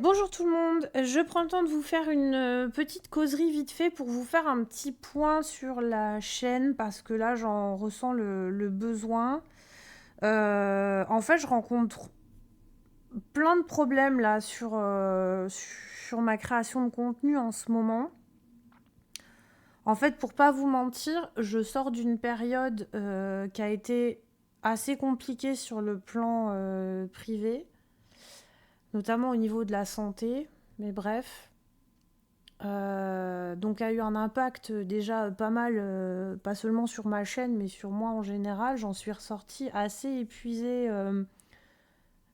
Bonjour tout le monde, je prends le temps de vous faire une petite causerie vite fait pour vous faire un petit point sur la chaîne parce que là j'en ressens le besoin. En fait, je rencontre plein de problèmes là sur ma création de contenu en ce moment. En fait, pour pas vous mentir, je sors d'une période qui a été assez compliquée sur le plan privé, notamment au niveau de la santé, mais bref. Donc a eu un impact déjà pas mal, pas seulement sur ma chaîne, mais sur moi en général. J'en suis ressortie assez épuisée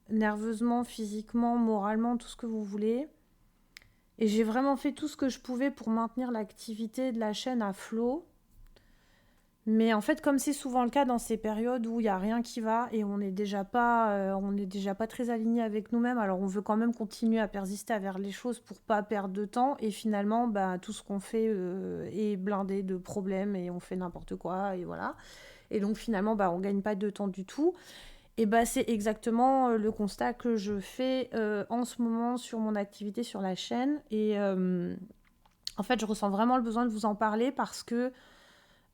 nerveusement, physiquement, moralement, tout ce que vous voulez. Et j'ai vraiment fait tout ce que je pouvais pour maintenir l'activité de la chaîne à flot. Mais en fait, comme c'est souvent le cas dans ces périodes où il n'y a rien qui va et on n'est déjà pas très aligné avec nous-mêmes, alors on veut quand même continuer à persister vers les choses pour pas perdre de temps. Et finalement, bah, tout ce qu'on fait est blindé de problèmes et on fait n'importe quoi et voilà. Et donc finalement, bah, on gagne pas de temps du tout. Et bah, c'est exactement le constat que je fais en ce moment sur mon activité sur la chaîne. Et en fait, je ressens vraiment le besoin de vous en parler parce que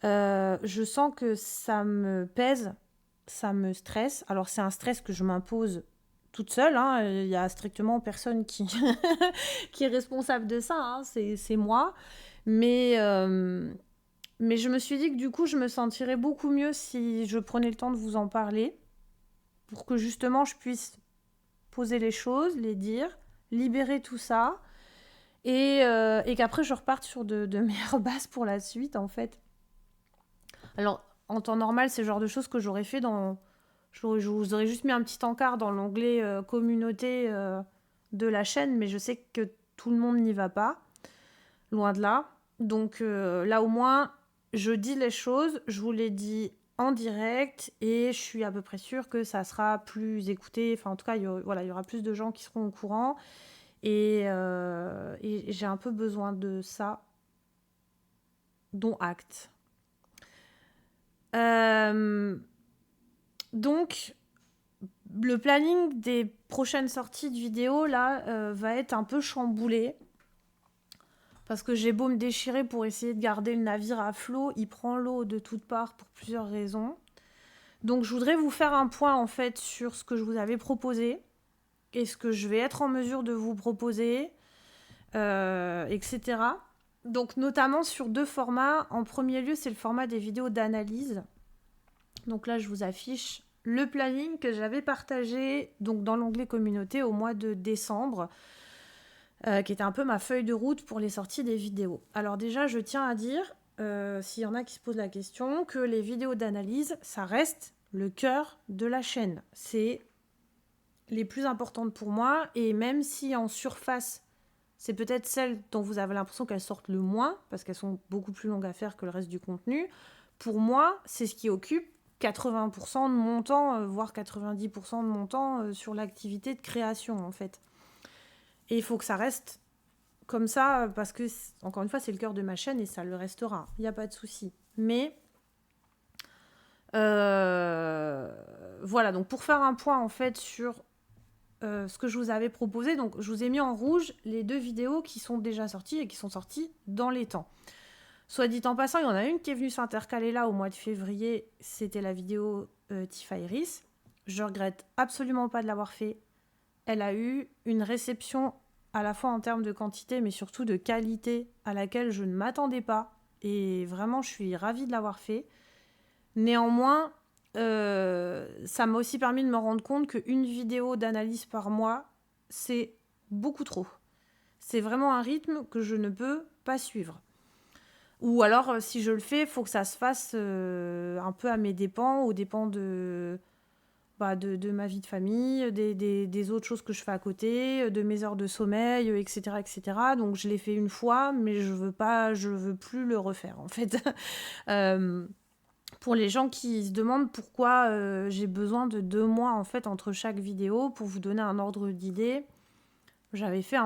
je sens que ça me pèse, ça me stresse. Alors c'est un stress que je m'impose toute seule, hein. Il y a strictement personne qui, qui est responsable de ça, hein. C'est moi. Mais, euh, mais je me suis dit que du coup, je me sentirais beaucoup mieux si je prenais le temps de vous en parler, pour que justement je puisse poser les choses, les dire, libérer tout ça, et qu'après je reparte sur de meilleures bases pour la suite, en fait. Alors, en temps normal, c'est le genre de choses que j'aurais fait dans. Je vous aurais juste mis un petit encart dans l'onglet communauté de la chaîne, mais je sais que tout le monde n'y va pas, loin de là. Donc là, au moins, je dis les choses, je vous les dis en direct et je suis à peu près sûre que ça sera plus écouté. Enfin, en tout cas, il y aura plus de gens qui seront au courant. Et j'ai un peu besoin de ça, dont acte. Euh, donc, le planning des prochaines sorties de vidéos, là, va être un peu chamboulé. Parce que j'ai beau me déchirer pour essayer de garder le navire à flot, il prend l'eau de toutes parts pour plusieurs raisons. Donc je voudrais vous faire un point en fait sur ce que je vous avais proposé et ce que je vais être en mesure de vous proposer, etc. Donc notamment sur deux formats. En premier lieu, c'est le format des vidéos d'analyse. Donc là, je vous affiche le planning que j'avais partagé donc dans l'onglet communauté au mois de décembre, qui était un peu ma feuille de route pour les sorties des vidéos. Alors déjà, je tiens à dire, s'il y en a qui se posent la question, que les vidéos d'analyse, ça reste le cœur de la chaîne. C'est les plus importantes pour moi, et même si en surface, c'est peut-être celles dont vous avez l'impression qu'elles sortent le moins, parce qu'elles sont beaucoup plus longues à faire que le reste du contenu, pour moi, c'est ce qui occupe 80% de mon temps, voire 90% de mon temps sur l'activité de création, en fait. Et il faut que ça reste comme ça, parce que, encore une fois, c'est le cœur de ma chaîne et ça le restera. Il n'y a pas de souci. Mais, voilà, donc pour faire un point, en fait, sur ce que je vous avais proposé, donc je vous ai mis en rouge les deux vidéos qui sont déjà sorties et qui sont sorties dans les temps. Soit dit en passant, il y en a une qui est venue s'intercaler là au mois de février, c'était la vidéo Tifa Iris. Je regrette absolument pas de l'avoir fait. Elle a eu une réception à la fois en termes de quantité, mais surtout de qualité à laquelle je ne m'attendais pas. Et vraiment, je suis ravie de l'avoir fait. Néanmoins, ça m'a aussi permis de me rendre compte qu'une vidéo d'analyse par mois, c'est beaucoup trop. C'est vraiment un rythme que je ne peux pas suivre. Ou alors, si je le fais, il faut que ça se fasse un peu à mes dépens, aux dépens de ma vie de famille, des autres choses que je fais à côté, de mes heures de sommeil, etc., etc. Donc je l'ai fait une fois, mais je veux plus le refaire, en fait. Pour les gens qui se demandent pourquoi j'ai besoin de 2 mois, en fait, entre chaque vidéo, pour vous donner un ordre d'idée, j'avais fait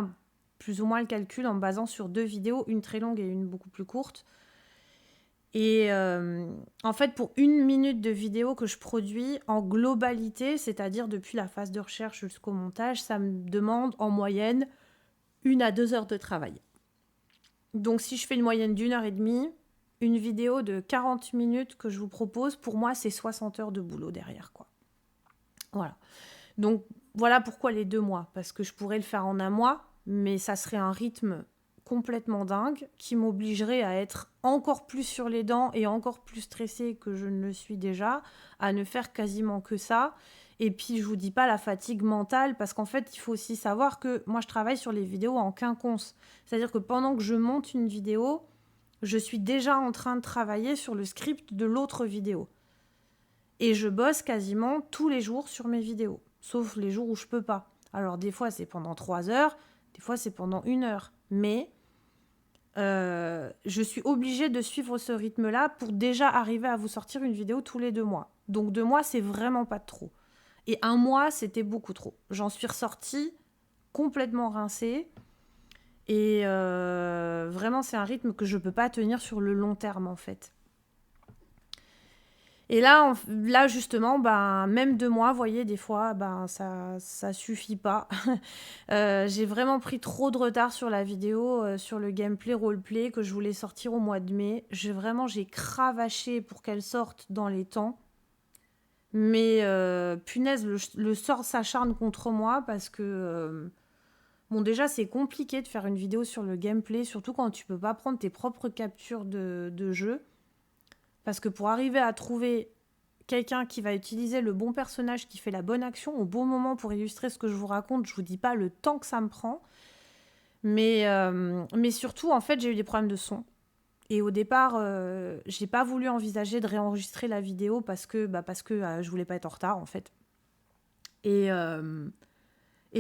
plus ou moins le calcul en me basant sur 2 vidéos, une très longue et une beaucoup plus courte. Et en fait, pour 1 minute de vidéo que je produis en globalité, c'est-à-dire depuis la phase de recherche jusqu'au montage, ça me demande en moyenne 1 à 2 heures de travail. Donc si je fais une moyenne d'1 h 30, une vidéo de 40 minutes que je vous propose, pour moi, c'est 60 heures de boulot derrière, quoi. Voilà. Donc voilà pourquoi les 2 mois. Parce que je pourrais le faire en un mois, mais ça serait un rythme complètement dingue qui m'obligerait à être encore plus sur les dents et encore plus stressée que je ne le suis déjà, à ne faire quasiment que ça. Et puis je vous dis pas la fatigue mentale, parce qu'en fait il faut aussi savoir que moi je travaille sur les vidéos en quinconce. C'est-à-dire que pendant que je monte une vidéo, je suis déjà en train de travailler sur le script de l'autre vidéo. Et je bosse quasiment tous les jours sur mes vidéos, sauf les jours où je peux pas. Alors des fois c'est pendant 3 heures, des fois c'est pendant 1 heure. Mais je suis obligée de suivre ce rythme-là pour déjà arriver à vous sortir une vidéo tous les 2 mois. Donc 2 mois, c'est vraiment pas trop. Et 1 mois, c'était beaucoup trop. J'en suis ressortie complètement rincée. Et vraiment, c'est un rythme que je peux pas tenir sur le long terme, en fait. Et là, là justement, ben, même 2 mois, vous voyez, des fois, ben, ça suffit pas. J'ai vraiment pris trop de retard sur la vidéo, sur le gameplay roleplay que je voulais sortir au mois de mai. J'ai cravaché pour qu'elle sorte dans les temps. Mais punaise, le sort s'acharne contre moi parce que... bon, déjà, c'est compliqué de faire une vidéo sur le gameplay, surtout quand tu peux pas prendre tes propres captures de jeu. Parce que pour arriver à trouver quelqu'un qui va utiliser le bon personnage, qui fait la bonne action au bon moment pour illustrer ce que je vous raconte, je vous dis pas le temps que ça me prend. Mais surtout, en fait, j'ai eu des problèmes de son. Et au départ, j'ai pas voulu envisager de réenregistrer la vidéo parce que je voulais pas être en retard, en fait. Et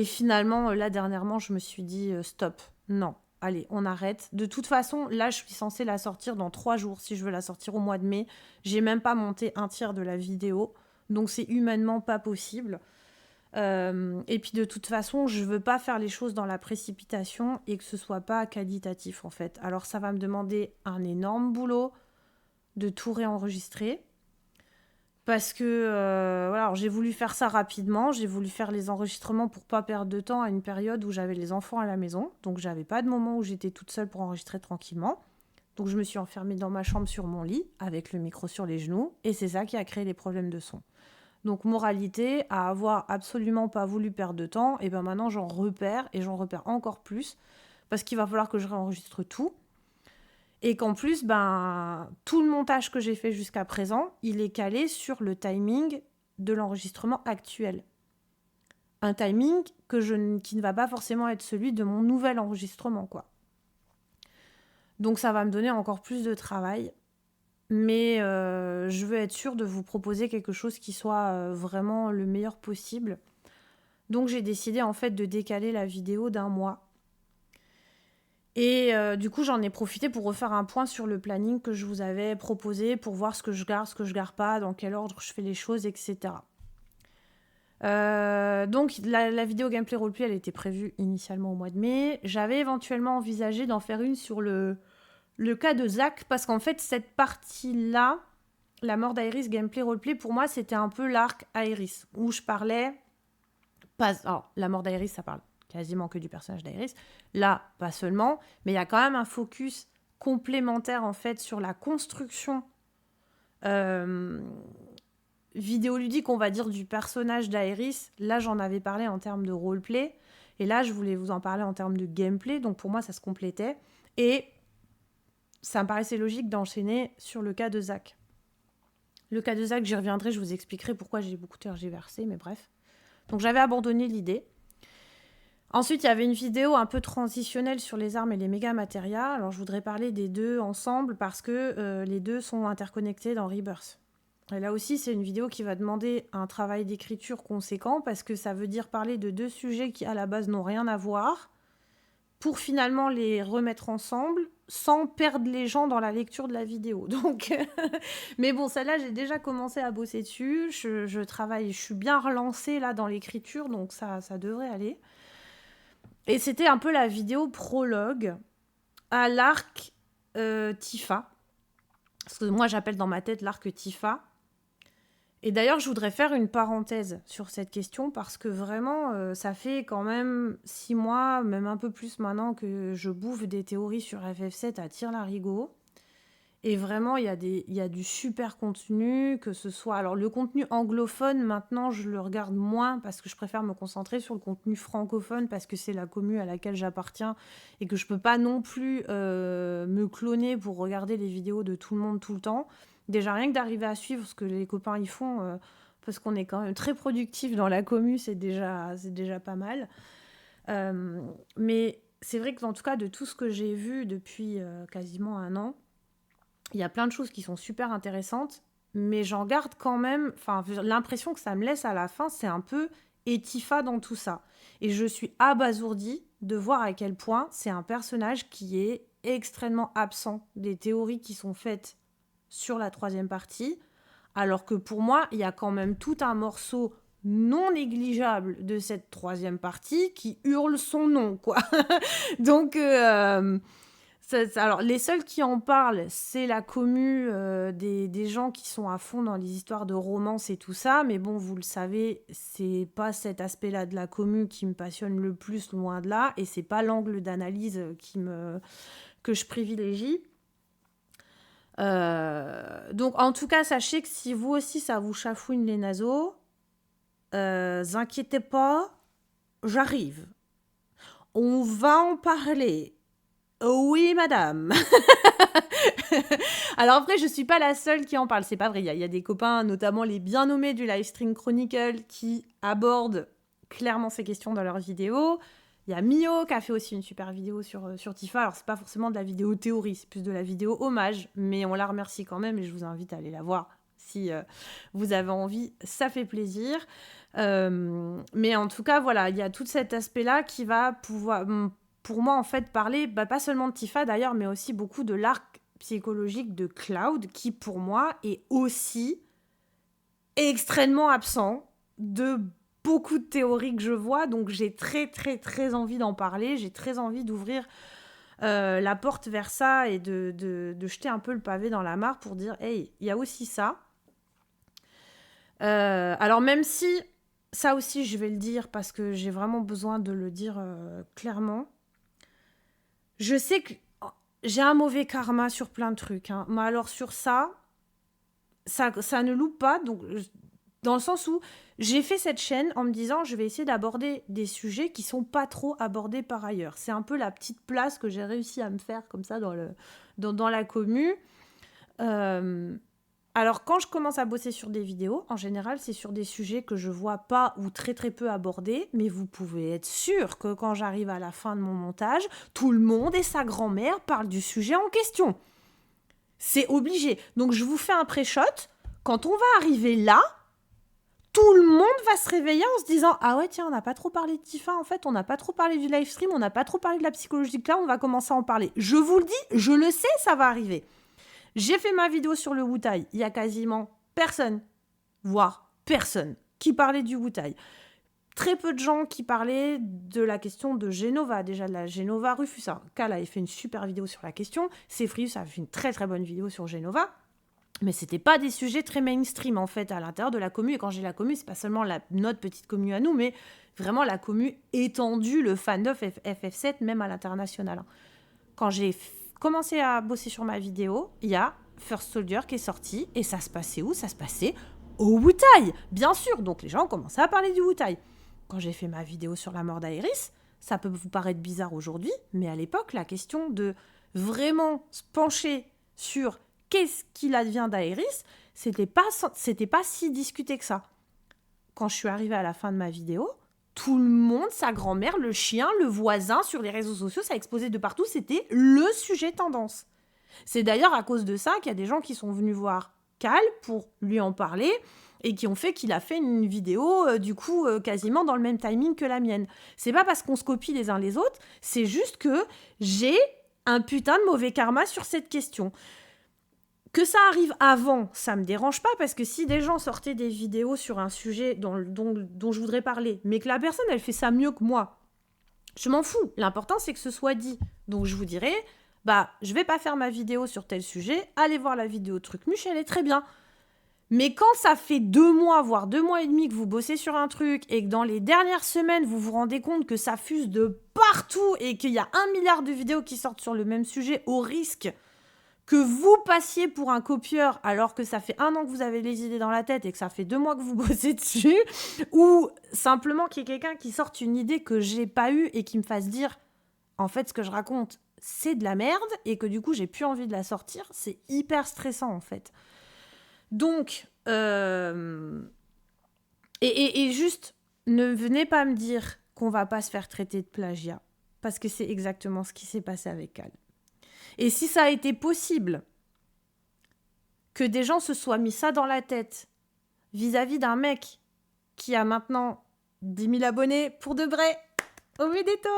finalement, là, dernièrement, je me suis dit, stop, non. Allez, on arrête. De toute façon, là, je suis censée la sortir dans 3 jours. Si je veux la sortir au mois de mai, j'ai même pas monté un tiers de la vidéo. Donc, c'est humainement pas possible. Et puis, de toute façon, je veux pas faire les choses dans la précipitation et que ce soit pas qualitatif, en fait. Alors, ça va me demander un énorme boulot de tout réenregistrer. Parce que voilà, alors j'ai voulu faire ça rapidement, j'ai voulu faire les enregistrements pour pas perdre de temps à une période où j'avais les enfants à la maison, donc j'avais pas de moment où j'étais toute seule pour enregistrer tranquillement. Donc je me suis enfermée dans ma chambre sur mon lit avec le micro sur les genoux et c'est ça qui a créé les problèmes de son. Donc moralité, à avoir absolument pas voulu perdre de temps, et ben maintenant j'en repère et j'en repère encore plus parce qu'il va falloir que je réenregistre tout. Et qu'en plus, ben, tout le montage que j'ai fait jusqu'à présent, il est calé sur le timing de l'enregistrement actuel. Un timing qui ne va pas forcément être celui de mon nouvel enregistrement, quoi. Donc ça va me donner encore plus de travail. Mais je veux être sûre de vous proposer quelque chose qui soit vraiment le meilleur possible. Donc j'ai décidé en fait de décaler la vidéo d'1 mois. Et du coup, j'en ai profité pour refaire un point sur le planning que je vous avais proposé pour voir ce que je garde pas, dans quel ordre je fais les choses, etc. Donc, la vidéo gameplay roleplay, elle était prévue initialement au mois de mai. J'avais éventuellement envisagé d'en faire une sur le cas de Zach, parce qu'en fait, cette partie-là, la mort d'Aeris gameplay roleplay, pour moi, c'était un peu l'arc Aeris, où je parlais... Alors, la mort d'Aeris, ça parle quasiment que du personnage d'Aeris. Là, pas seulement, mais il y a quand même un focus complémentaire en fait sur la construction vidéoludique, on va dire, du personnage d'Aeris. Là, j'en avais parlé en termes de roleplay, et là, je voulais vous en parler en termes de gameplay, donc pour moi, ça se complétait. Et ça me paraissait logique d'enchaîner sur le cas de Zach. Le cas de Zach, j'y reviendrai, je vous expliquerai pourquoi j'ai beaucoup tergiversé, mais bref. Donc j'avais abandonné l'idée. Ensuite, il y avait une vidéo un peu transitionnelle sur les armes et les méga matérias. Alors, je voudrais parler des deux ensemble parce que les deux sont interconnectés dans Rebirth. Et là aussi, c'est une vidéo qui va demander un travail d'écriture conséquent parce que ça veut dire parler de deux sujets qui, à la base, n'ont rien à voir pour finalement les remettre ensemble sans perdre les gens dans la lecture de la vidéo. Donc, mais bon, celle-là, j'ai déjà commencé à bosser dessus. Je travaille, je suis bien relancée là dans l'écriture, donc ça devrait aller. Et c'était un peu la vidéo prologue à l'arc Tifa. ce que moi j'appelle dans ma tête l'arc Tifa. Et d'ailleurs, je voudrais faire une parenthèse sur cette question parce que vraiment, ça fait quand même 6 mois, même un peu plus maintenant, que je bouffe des théories sur FF7 à tire-larigot. Et vraiment, il y a du super contenu, que ce soit... Alors, le contenu anglophone, maintenant, je le regarde moins parce que je préfère me concentrer sur le contenu francophone parce que c'est la commu à laquelle j'appartiens et que je peux pas non plus me cloner pour regarder les vidéos de tout le monde tout le temps. Déjà, rien que d'arriver à suivre ce que les copains y font, parce qu'on est quand même très productifs dans la commu, c'est déjà pas mal. Mais c'est vrai que, en tout cas, de tout ce que j'ai vu depuis quasiment un an, il y a plein de choses qui sont super intéressantes, mais j'en garde quand même... Enfin, l'impression que ça me laisse à la fin, c'est un peu Tifa dans tout ça. Et je suis abasourdie de voir à quel point c'est un personnage qui est extrêmement absent des théories qui sont faites sur la 3e partie, alors que pour moi, il y a quand même tout un morceau non négligeable de cette 3e partie qui hurle son nom, quoi. Donc, alors, les seuls qui en parlent, c'est la commu des gens qui sont à fond dans les histoires de romance et tout ça. Mais bon, vous le savez, c'est pas cet aspect-là de la commu qui me passionne le plus, loin de là. Et c'est pas l'angle d'analyse que je privilégie. Donc, en tout cas, sachez que si vous aussi, ça vous chafouine les naseaux, inquiétez pas, j'arrive. On va en parler. Oui, madame. Alors après, je suis pas la seule qui en parle, c'est pas vrai. Il y a des copains, notamment les bien nommés du Livestream Chronicle, qui abordent clairement ces questions dans leurs vidéos. Il y a Mio qui a fait aussi une super vidéo sur Tifa. Alors, c'est pas forcément de la vidéo théorie, c'est plus de la vidéo hommage, mais on la remercie quand même et je vous invite à aller la voir si vous avez envie. Ça fait plaisir. Mais en tout cas, voilà, il y a tout cet aspect-là qui va pouvoir... pour moi, en fait, parler, pas seulement de Tifa d'ailleurs, mais aussi beaucoup de l'arc psychologique de Cloud, qui pour moi est aussi extrêmement absent de beaucoup de théories que je vois. Donc j'ai très très très envie d'en parler, j'ai très envie d'ouvrir la porte vers ça et de jeter un peu le pavé dans la mare pour dire, hey, il y a aussi ça. Alors même si, ça aussi je vais le dire parce que j'ai vraiment besoin de le dire clairement, je sais que j'ai un mauvais karma sur plein de trucs. Hein. Mais alors sur ça ne loupe pas. Donc, dans le sens où j'ai fait cette chaîne en me disant je vais essayer d'aborder des sujets qui sont pas trop abordés par ailleurs. C'est un peu la petite place que j'ai réussi à me faire comme ça dans la commu. Alors, quand je commence à bosser sur des vidéos, en général, c'est sur des sujets que je vois pas ou très très peu abordés, mais vous pouvez être sûr que quand j'arrive à la fin de mon montage, tout le monde et sa grand-mère parlent du sujet en question. C'est obligé. Donc, je vous fais un pré-shot. Quand on va arriver là, tout le monde va se réveiller en se disant « Ah ouais, tiens, on n'a pas trop parlé de Tifa, en fait, on n'a pas trop parlé du live stream, on n'a pas trop parlé de la psychologie de là, on va commencer à en parler. » Je vous le dis, je le sais, ça va arriver. J'ai fait ma vidéo sur le Wu-Tai. Il y a quasiment personne, voire personne, qui parlait du Wu-Tai. Très peu de gens qui parlaient de la question de Genova, déjà de la Genova Rufusa. Cal avait fait une super vidéo sur la question. Cefrius a fait une très très bonne vidéo sur Genova. Mais c'était pas des sujets très mainstream en fait à l'intérieur de la commu. Et quand j'ai la commu, c'est pas seulement notre petite commu à nous, mais vraiment la commu étendue, le fandom FF7 même à l'international. Quand j'ai commencé à bosser sur ma vidéo, il y a First Soldier qui est sorti. Et ça se passait où ? Ça se passait au Wu-Tai, bien sûr. Donc les gens ont commencé à parler du Wu-Tai. Quand j'ai fait ma vidéo sur la mort d'Aerys, ça peut vous paraître bizarre aujourd'hui, mais à l'époque, la question de vraiment se pencher sur qu'est-ce qu'il advient d'Aerys, c'était pas si discuté que ça. Quand je suis arrivée à la fin de ma vidéo, tout le monde, sa grand-mère, le chien, le voisin, sur les réseaux sociaux, ça explosait de partout, c'était le sujet tendance. C'est d'ailleurs à cause de ça qu'il y a des gens qui sont venus voir Cal pour lui en parler et qui ont fait qu'il a fait une vidéo, quasiment dans le même timing que la mienne. C'est pas parce qu'on se copie les uns les autres, c'est juste que j'ai un putain de mauvais karma sur cette question. Que ça arrive avant, ça me dérange pas, parce que si des gens sortaient des vidéos sur un sujet dont je voudrais parler, mais que la personne, elle fait ça mieux que moi, je m'en fous. L'important, c'est que ce soit dit. Donc, je vous dirais, bah, je vais pas faire ma vidéo sur tel sujet, allez voir la vidéo Trucmuche, elle est très bien. Mais quand ça fait 2 mois, voire 2 mois et demi que vous bossez sur un truc et que dans les dernières semaines, vous vous rendez compte que ça fuse de partout et qu'il y a 1 milliard de vidéos qui sortent sur le même sujet au risque que vous passiez pour un copieur alors que ça fait 1 an que vous avez les idées dans la tête et que ça fait 2 mois que vous bossez dessus, ou simplement qu'il y ait quelqu'un qui sorte une idée que j'ai pas eue et qui me fasse dire en fait ce que je raconte c'est de la merde et que du coup j'ai plus envie de la sortir, c'est hyper stressant en fait. Donc, et juste, ne venez pas me dire qu'on va pas se faire traiter de plagiat, parce que c'est exactement ce qui s'est passé avec Cal. Et si ça a été possible que des gens se soient mis ça dans la tête vis-à-vis d'un mec qui a maintenant 10 000 abonnés pour de vrai, au Vedeto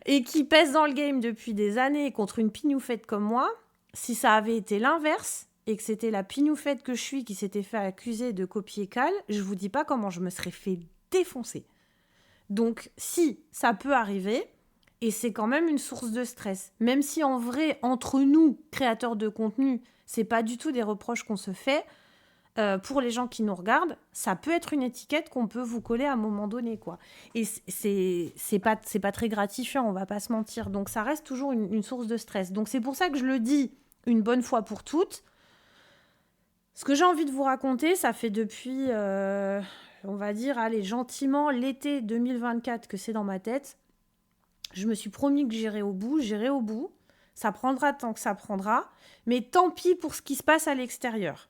et qui pèse dans le game depuis des années contre une pignoufette comme moi, si ça avait été l'inverse, et que c'était la pignoufette que je suis qui s'était fait accuser de copier Cal, je vous dis pas comment je me serais fait défoncer. Donc, si, ça peut arriver, et c'est quand même une source de stress. Même si en vrai, entre nous, créateurs de contenu, c'est pas du tout des reproches qu'on se fait, pour les gens qui nous regardent, ça peut être une étiquette qu'on peut vous coller à un moment donné, quoi. Et c'est pas très gratifiant, on va pas se mentir. Donc, ça reste toujours une source de stress. Donc, c'est pour ça que je le dis une bonne fois pour toutes. Ce que j'ai envie de vous raconter, ça fait depuis, on va dire, allez, gentiment, l'été 2024 que c'est dans ma tête. Je me suis promis que j'irai au bout. Ça prendra tant que ça prendra. Mais tant pis pour ce qui se passe à l'extérieur.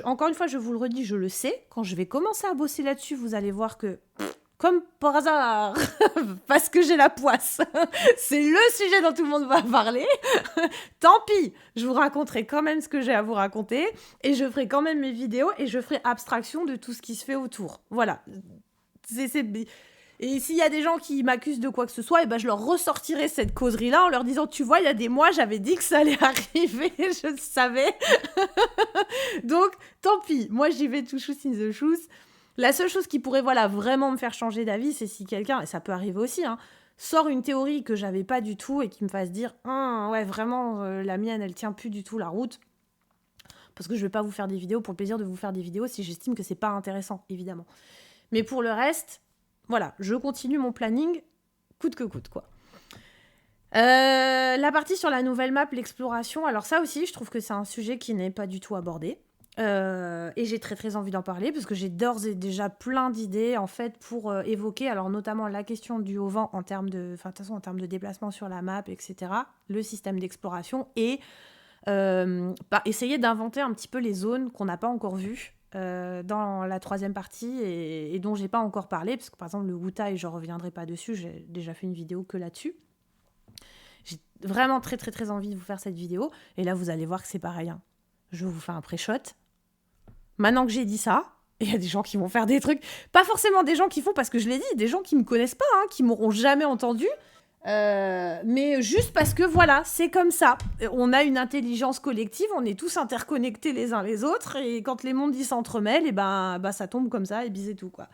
Encore une fois, je vous le redis, je le sais. Quand je vais commencer à bosser là-dessus, vous allez voir que... Comme par hasard, parce que j'ai la poisse. C'est le sujet dont tout le monde va parler. Tant pis, je vous raconterai quand même ce que j'ai à vous raconter et je ferai quand même mes vidéos et je ferai abstraction de tout ce qui se fait autour. Voilà. Et s'il y a des gens qui m'accusent de quoi que ce soit, et ben je leur ressortirai cette causerie-là en leur disant, tu vois, il y a des mois, j'avais dit que ça allait arriver, je le savais. Donc, tant pis. Moi, j'y vais tout shoes in the shoes. La seule chose qui pourrait vraiment me faire changer d'avis, c'est si quelqu'un, et ça peut arriver aussi, sort une théorie que j'avais pas du tout et qui me fasse dire ouais, vraiment, la mienne, elle tient plus du tout la route. Parce que je vais pas vous faire des vidéos pour le plaisir de vous faire des vidéos si j'estime que c'est pas intéressant, évidemment. Mais pour le reste, voilà, je continue mon planning coûte que coûte, quoi. La partie sur la nouvelle map, l'exploration, alors ça aussi, je trouve que c'est un sujet qui n'est pas du tout abordé. Et j'ai très très envie d'en parler parce que j'ai d'ores et déjà plein d'idées en fait pour évoquer alors notamment la question du haut vent en termes de, enfin de toute façon en termes de déplacement sur la map, etc., le système d'exploration et essayer d'inventer un petit peu les zones qu'on n'a pas encore vues dans la 3e partie et dont j'ai pas encore parlé parce que par exemple le Wutai, je reviendrai pas dessus, j'ai déjà fait une vidéo que là-dessus. J'ai vraiment très très très envie de vous faire cette vidéo et là vous allez voir que c'est pareil, je vous fais un pré-shot. Maintenant que j'ai dit ça, il y a des gens qui vont faire des trucs, pas forcément des gens qui font parce que je l'ai dit, des gens qui me connaissent pas, qui m'auront jamais entendu, mais juste parce que voilà, c'est comme ça. On a une intelligence collective, on est tous interconnectés les uns les autres, et quand les mondes s'entremêlent, et ben ça tombe comme ça, et bisous tout, quoi.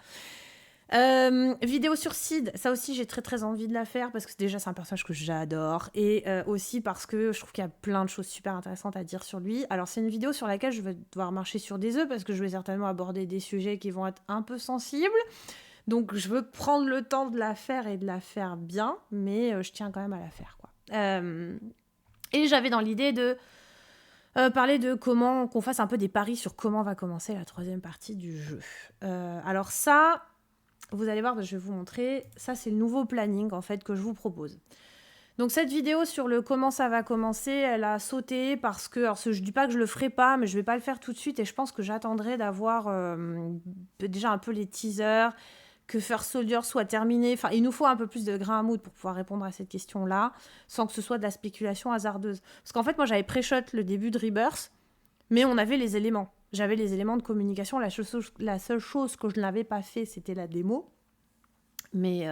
Vidéo sur Sid, ça aussi j'ai très très envie de la faire parce que déjà c'est un personnage que j'adore et aussi parce que je trouve qu'il y a plein de choses super intéressantes à dire sur lui. Alors c'est une vidéo sur laquelle je vais devoir marcher sur des œufs parce que je vais certainement aborder des sujets qui vont être un peu sensibles, donc je veux prendre le temps de la faire et de la faire bien, mais je tiens quand même à la faire, quoi. Et j'avais dans l'idée de parler de comment qu'on fasse un peu des paris sur comment va commencer la 3e partie du jeu. Alors ça, vous allez voir, je vais vous montrer. Ça, c'est le nouveau planning, en fait, que je vous propose. Donc, cette vidéo sur le comment ça va commencer, elle a sauté parce que... Alors, je dis pas que je le ferai pas, mais je vais pas le faire tout de suite. Et je pense que j'attendrai d'avoir déjà un peu les teasers, que First Soldier soit terminé. Enfin, il nous faut un peu plus de grain à moudre pour pouvoir répondre à cette question-là, sans que ce soit de la spéculation hasardeuse. Parce qu'en fait, moi, j'avais pré-shot le début de Rebirth, mais on avait les éléments. J'avais les éléments de communication. La seule chose que je n'avais pas fait, c'était la démo. Mais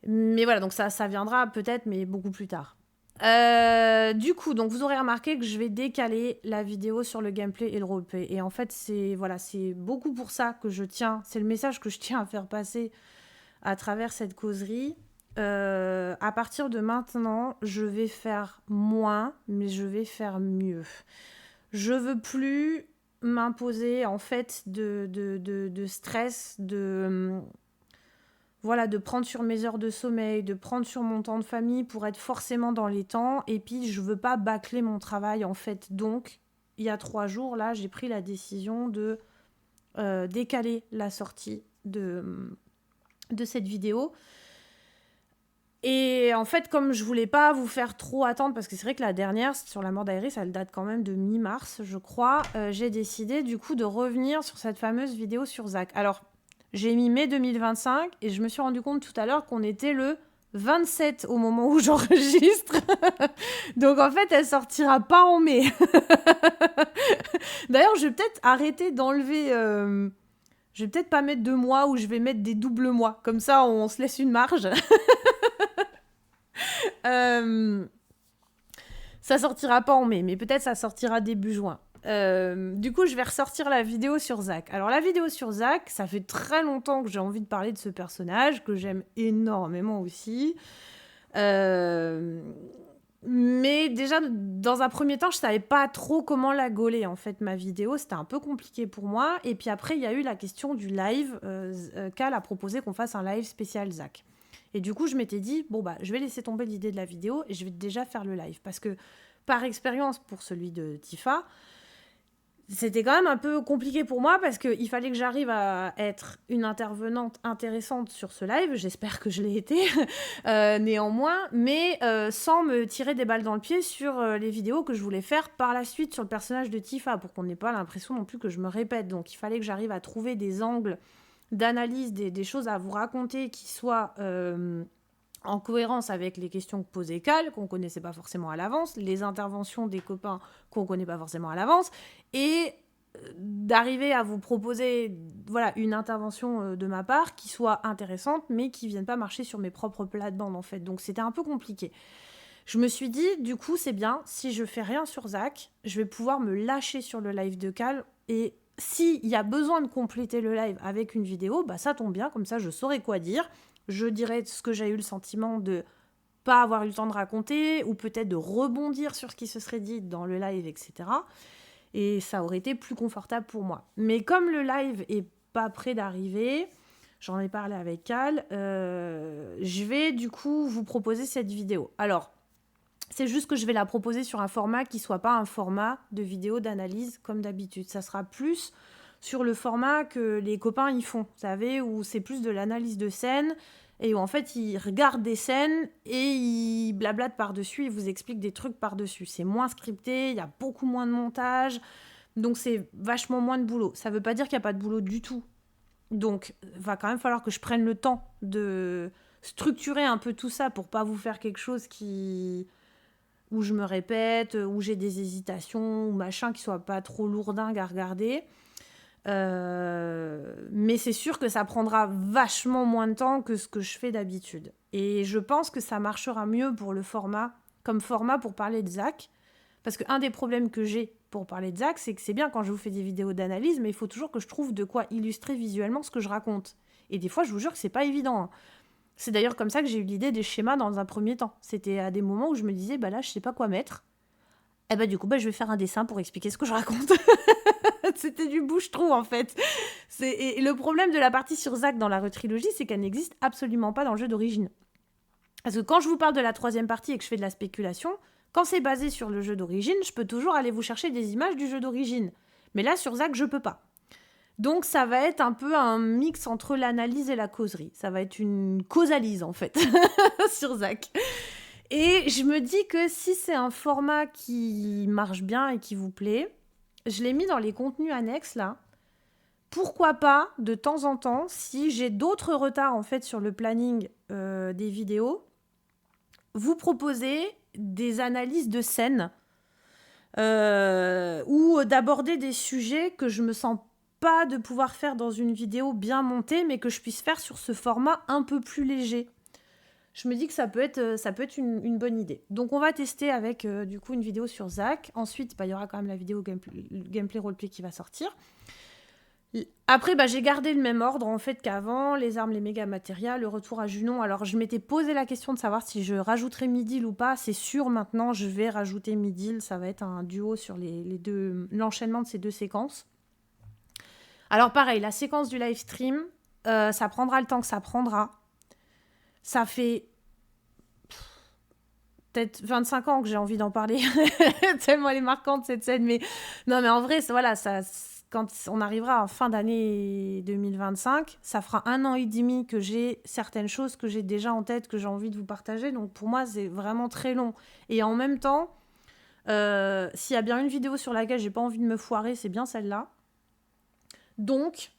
voilà, donc ça viendra peut-être, mais beaucoup plus tard. Du coup, donc vous aurez remarqué que je vais décaler la vidéo sur le gameplay et le roleplay. Et en fait, c'est beaucoup pour ça que je tiens. C'est le message que je tiens à faire passer à travers cette causerie. à partir de maintenant, je vais faire moins, mais je vais faire mieux. Je veux plus m'imposer en fait de stress, voilà, de prendre sur mes heures de sommeil, de prendre sur mon temps de famille pour être forcément dans les temps. Et puis, je veux pas bâcler mon travail en fait. Donc, il y a 3 jours, là, j'ai pris la décision de décaler la sortie de cette vidéo. Et en fait, comme je voulais pas vous faire trop attendre, parce que c'est vrai que la dernière, sur la mort d'Aéris, elle date quand même de mi-mars, je crois, j'ai décidé du coup de revenir sur cette fameuse vidéo sur Zach. Alors, j'ai mis mai 2025 et je me suis rendu compte tout à l'heure qu'on était le 27 au moment où j'enregistre. Donc en fait, elle sortira pas en mai. D'ailleurs, je vais peut-être arrêter d'enlever... Je vais peut-être pas mettre 2 mois ou je vais mettre des doubles mois. Comme ça, on se laisse une marge. Euh, Ça sortira pas en mai, mais peut-être ça sortira début juin. Du coup, je vais ressortir la vidéo sur Zach. Alors, la vidéo sur Zach, ça fait très longtemps que j'ai envie de parler de ce personnage, que j'aime énormément aussi. Mais déjà, dans un premier temps, je savais pas trop comment la gauler, en fait, ma vidéo. C'était un peu compliqué pour moi. Et puis après, il y a eu la question du live. Cal a proposé qu'on fasse un live spécial Zach. Et du coup, je m'étais dit, bon, bah, je vais laisser tomber l'idée de la vidéo et je vais déjà faire le live. Parce que, par expérience, pour celui de Tifa, c'était quand même un peu compliqué pour moi parce qu'il fallait que j'arrive à être une intervenante intéressante sur ce live. J'espère que je l'ai été, néanmoins, mais sans me tirer des balles dans le pied sur les vidéos que je voulais faire par la suite sur le personnage de Tifa, pour qu'on n'ait pas l'impression non plus que je me répète. Donc il fallait que j'arrive à trouver des angles d'analyse, des choses à vous raconter qui soient en cohérence avec les questions que posait Cal, qu'on connaissait pas forcément à l'avance, les interventions des copains qu'on connaît pas forcément à l'avance, et d'arriver à vous proposer voilà, une intervention de ma part qui soit intéressante, mais qui vienne pas marcher sur mes propres plates-bandes, en fait. Donc c'était un peu compliqué. Je me suis dit, du coup, c'est bien, si je fais rien sur Zach, je vais pouvoir me lâcher sur le live de Cal, et s'il y a besoin de compléter le live avec une vidéo, bah ça tombe bien, comme ça je saurai quoi dire. Je dirais ce que j'ai eu le sentiment de pas avoir eu le temps de raconter, ou peut-être de rebondir sur ce qui se serait dit dans le live, etc. Et ça aurait été plus confortable pour moi. Mais comme le live est pas près d'arriver, j'en ai parlé avec Cal, je vais du coup vous proposer cette vidéo. Alors, c'est juste que je vais la proposer sur un format qui soit pas un format de vidéo d'analyse comme d'habitude. Ça sera plus sur le format que les copains y font, vous savez, où c'est plus de l'analyse de scène et où en fait ils regardent des scènes et ils blablatent par-dessus, ils vous expliquent des trucs par-dessus. C'est moins scripté, il y a beaucoup moins de montage, donc c'est vachement moins de boulot. Ça veut pas dire qu'il n'y a pas de boulot du tout. Donc, va quand même falloir que je prenne le temps de structurer un peu tout ça pour pas vous faire quelque chose où je me répète, où j'ai des hésitations, ou machin, qui soit pas trop lourdingue à regarder. Mais c'est sûr que ça prendra vachement moins de temps que ce que je fais d'habitude. Et je pense que ça marchera mieux pour le format, comme format pour parler de Zach. Parce qu'un des problèmes que j'ai pour parler de Zach, c'est que c'est bien quand je vous fais des vidéos d'analyse, mais il faut toujours que je trouve de quoi illustrer visuellement ce que je raconte. Et des fois, je vous jure que c'est pas évident, hein. C'est d'ailleurs comme ça que j'ai eu l'idée des schémas dans un premier temps. C'était à des moments où je me disais, bah là, je sais pas quoi mettre. Et bah du coup, bah, je vais faire un dessin pour expliquer ce que je raconte. C'était du bouche-trou, en fait. Et le problème de la partie sur Zach dans la retrilogie, c'est qu'elle n'existe absolument pas dans le jeu d'origine. Parce que quand je vous parle de la troisième partie et que je fais de la spéculation, quand c'est basé sur le jeu d'origine, je peux toujours aller vous chercher des images du jeu d'origine. Mais là, sur Zach, je peux pas. Donc ça va être un peu un mix entre l'analyse et la causerie. Ça va être une causalise en fait sur Zach. Et je me dis que si c'est un format qui marche bien et qui vous plaît, je l'ai mis dans les contenus annexes là. Pourquoi pas de temps en temps, si j'ai d'autres retards en fait sur le planning des vidéos, vous proposer des analyses de scènes ou d'aborder des sujets que je me sens pas de pouvoir faire dans une vidéo bien montée, mais que je puisse faire sur ce format un peu plus léger. Je me dis que ça peut être une bonne idée. Donc on va tester avec du coup une vidéo sur Zach. Ensuite, bah, il y aura quand même la vidéo gameplay roleplay qui va sortir. Après, bah, j'ai gardé le même ordre en fait qu'avant, les armes, les méga matérias, le retour à Junon. Alors, je m'étais posé la question de savoir si je rajouterais Midil ou pas. C'est sûr, maintenant, je vais rajouter Midil. Ça va être un duo sur les deux, l'enchaînement de ces deux séquences. Alors, pareil, la séquence du live stream, ça prendra le temps que ça prendra. Ça fait peut-être 25 ans que j'ai envie d'en parler. Tellement elle est marquante cette scène. Mais non, mais en vrai, voilà, ça, quand on arrivera en fin d'année 2025, ça fera 1 an et demi que j'ai certaines choses que j'ai déjà en tête, que j'ai envie de vous partager. Donc pour moi, c'est vraiment très long. Et en même temps, s'il y a bien une vidéo sur laquelle j'ai pas envie de me foirer, c'est bien celle-là. Donc,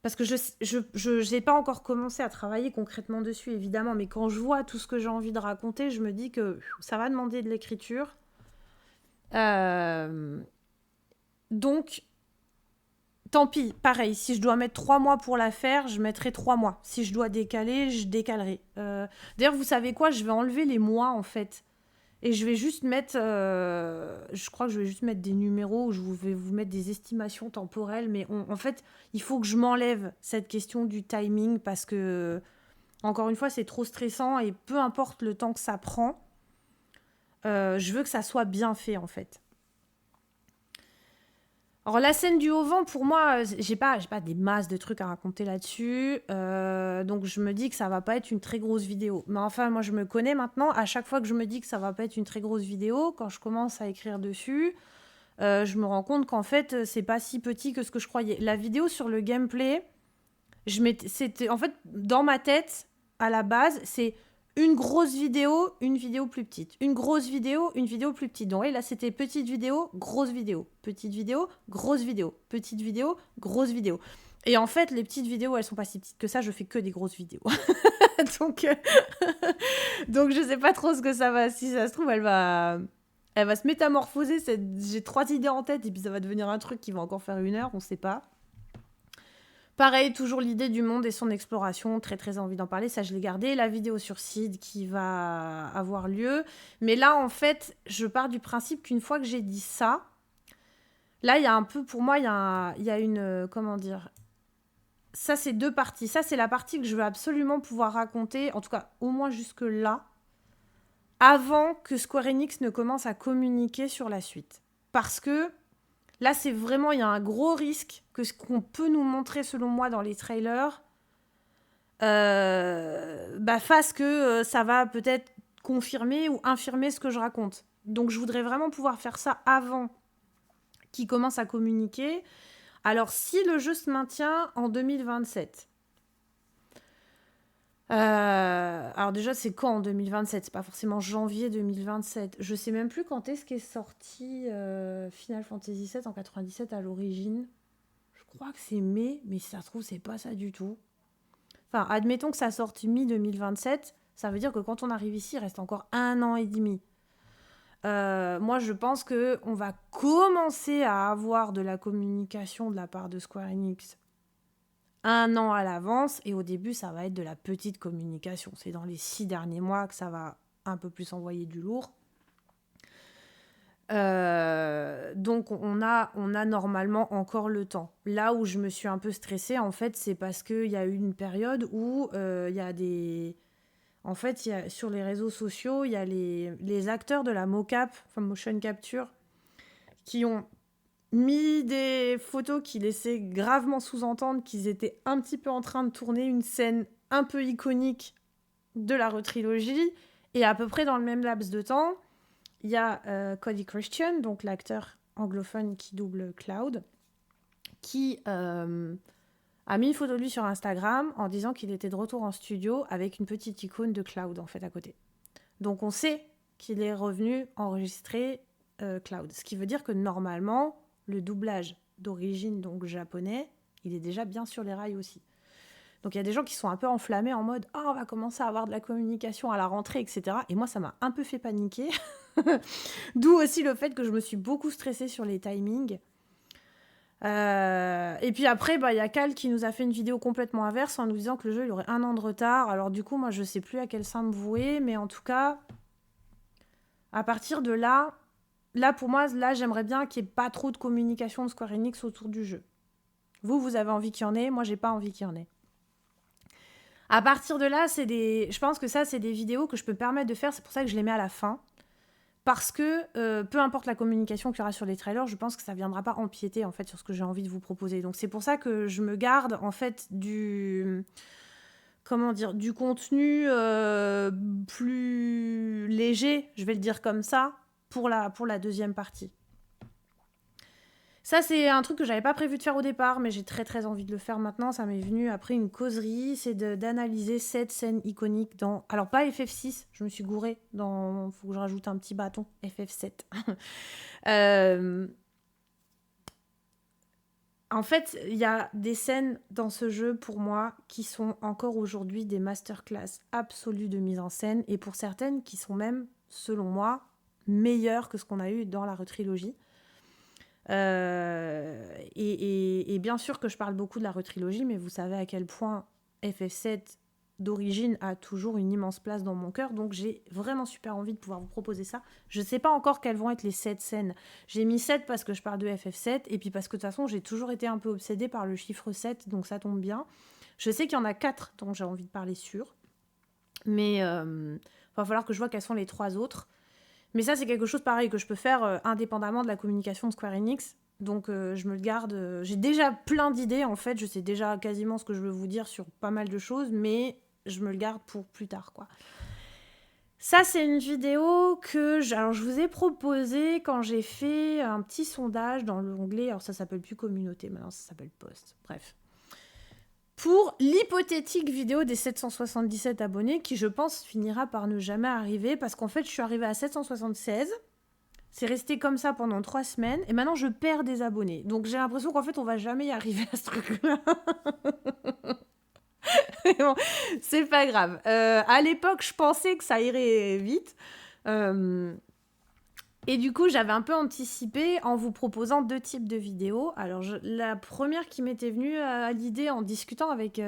parce que je n'ai pas encore commencé à travailler concrètement dessus, évidemment, mais quand je vois tout ce que j'ai envie de raconter, je me dis que ça va demander de l'écriture. Donc, tant pis, pareil, si je dois mettre 3 mois pour la faire, je mettrai 3 mois. Si je dois décaler, je décalerai. D'ailleurs, vous savez quoi? Je vais enlever les mois, en fait. Et je vais juste mettre... je crois que je vais juste mettre des numéros, où je vais vous mettre des estimations temporelles. Mais en fait, il faut que je m'enlève cette question du timing parce que, encore une fois, c'est trop stressant. Et peu importe le temps que ça prend, je veux que ça soit bien fait, en fait. Alors, la scène du Haut-Vent, pour moi, j'ai pas des masses de trucs à raconter là-dessus. Donc, je me dis que ça va pas être une très grosse vidéo. Mais enfin, moi, je me connais maintenant. À chaque fois que je me dis que ça va pas être une très grosse vidéo, quand je commence à écrire dessus, je me rends compte qu'en fait, c'est pas si petit que ce que je croyais. La vidéo sur le gameplay, c'était en fait, dans ma tête, à la base, c'est une grosse vidéo, une vidéo plus petite. Une grosse vidéo, une vidéo plus petite. Donc là, c'était petite vidéo, grosse vidéo. Petite vidéo, grosse vidéo. Petite vidéo, grosse vidéo. Et en fait, les petites vidéos, elles sont pas si petites que ça. Je fais que des grosses vidéos. donc, donc, je sais pas trop ce que ça va. Si ça se trouve, elle va se métamorphoser. J'ai 3 idées en tête et puis ça va devenir un truc qui va encore faire 1 heure. On sait pas. Pareil, toujours l'idée du monde et son exploration, très très envie d'en parler, ça je l'ai gardé. La vidéo sur Sid qui va avoir lieu. Mais là, en fait, je pars du principe qu'une fois que j'ai dit ça, là, il y a un peu, pour moi, il y a une, comment dire, ça c'est 2 parties. Ça c'est la partie que je veux absolument pouvoir raconter, en tout cas au moins jusque-là, avant que Square Enix ne commence à communiquer sur la suite. Parce que là, c'est vraiment, il y a un gros risque que ce qu'on peut nous montrer, selon moi, dans les trailers, fasse que ça va peut-être confirmer ou infirmer ce que je raconte. Donc, je voudrais vraiment pouvoir faire ça avant qu'ils commencent à communiquer. Alors, si le jeu se maintient en 2027... alors déjà, c'est quand en 2027? C'est pas forcément janvier 2027. Je sais même plus quand est-ce qu'est sorti Final Fantasy VII en 97 à l'origine. Je crois que c'est mai, mais si ça se trouve, c'est pas ça du tout. Enfin, admettons que ça sorte mi-2027, ça veut dire que quand on arrive ici, il reste encore 1 an et demi. Moi, je pense qu'on va commencer à avoir de la communication de la part de Square Enix 1 an à l'avance, et au début, ça va être de la petite communication. C'est dans les 6 derniers mois que ça va un peu plus envoyer du lourd. Donc on a normalement encore le temps. Là où je me suis un peu stressée, en fait, c'est parce qu'il y a eu une période où il y a des... En fait, sur les réseaux sociaux, il y a les acteurs de la mocap, enfin motion capture, qui ont mis des photos qui laissaient gravement sous-entendre qu'ils étaient un petit peu en train de tourner une scène un peu iconique de la retrilogie, et à peu près dans le même laps de temps, il y a Cody Christian, donc l'acteur anglophone qui double Cloud, qui a mis une photo de lui sur Instagram en disant qu'il était de retour en studio avec une petite icône de Cloud en fait à côté. Donc on sait qu'il est revenu enregistrer Cloud. Ce qui veut dire que normalement, le doublage d'origine, donc japonais, il est déjà bien sur les rails aussi. Donc il y a des gens qui sont un peu enflammés en mode « Ah, on va commencer à avoir de la communication à la rentrée, etc. » Et moi, ça m'a un peu fait paniquer. D'où aussi le fait que je me suis beaucoup stressée sur les timings. Et puis après, y a Cal qui nous a fait une vidéo complètement inverse en nous disant que le jeu il aurait 1 an de retard. Alors du coup, moi, je sais plus à quel sein me vouer, mais en tout cas, à partir de là, là, pour moi, là, j'aimerais bien qu'il n'y ait pas trop de communication de Square Enix autour du jeu. Vous avez envie qu'il y en ait, moi, j'ai pas envie qu'il y en ait. À partir de là, je pense que ça, c'est des vidéos que je peux me permettre de faire, c'est pour ça que je les mets à la fin. Parce que peu importe la communication qu'il y aura sur les trailers, je pense que ça ne viendra pas empiéter en fait, sur ce que j'ai envie de vous proposer. Donc c'est pour ça que je me garde en fait du contenu plus léger, je vais le dire comme ça, pour la deuxième partie. Ça, c'est un truc que j'avais pas prévu de faire au départ, mais j'ai très très envie de le faire maintenant. Ça m'est venu après une causerie, c'est d'analyser 7 scènes iconiques dans... Alors pas FF6, je me suis gourée, faut que je rajoute un petit bâton, FF7. En fait, il y a des scènes dans ce jeu, pour moi, qui sont encore aujourd'hui des masterclass absolues de mise en scène, et pour certaines qui sont même, selon moi, meilleures que ce qu'on a eu dans la retrilogie. Et bien sûr que je parle beaucoup de la retrilogie, mais vous savez à quel point FF7 d'origine a toujours une immense place dans mon cœur, donc j'ai vraiment super envie de pouvoir vous proposer ça. Je sais pas encore quelles vont être les 7 scènes. J'ai mis 7 parce que je parle de FF7, et puis parce que de toute façon j'ai toujours été un peu obsédée par le chiffre 7, donc ça tombe bien. Je sais qu'il y en a 4 dont j'ai envie de parler sûr, mais va falloir que je vois quelles sont les 3 autres. Mais ça, c'est quelque chose pareil que je peux faire indépendamment de la communication de Square Enix. Donc, je me le garde. J'ai déjà plein d'idées, en fait. Je sais déjà quasiment ce que je veux vous dire sur pas mal de choses, mais je me le garde pour plus tard, quoi. Ça, c'est une vidéo que alors, je vous ai proposée quand j'ai fait un petit sondage dans l'onglet. Alors, ça s'appelle plus communauté, maintenant ça s'appelle post. Bref. Pour l'hypothétique vidéo des 777 abonnés qui, je pense, finira par ne jamais arriver parce qu'en fait, je suis arrivée à 776. C'est resté comme ça pendant 3 semaines et maintenant, je perds des abonnés. Donc, j'ai l'impression qu'en fait, on va jamais y arriver à ce truc-là. Bon, c'est pas grave. À l'époque, je pensais que ça irait vite. Et du coup, j'avais un peu anticipé en vous proposant 2 types de vidéos. Alors, la première qui m'était venue à l'idée en discutant avec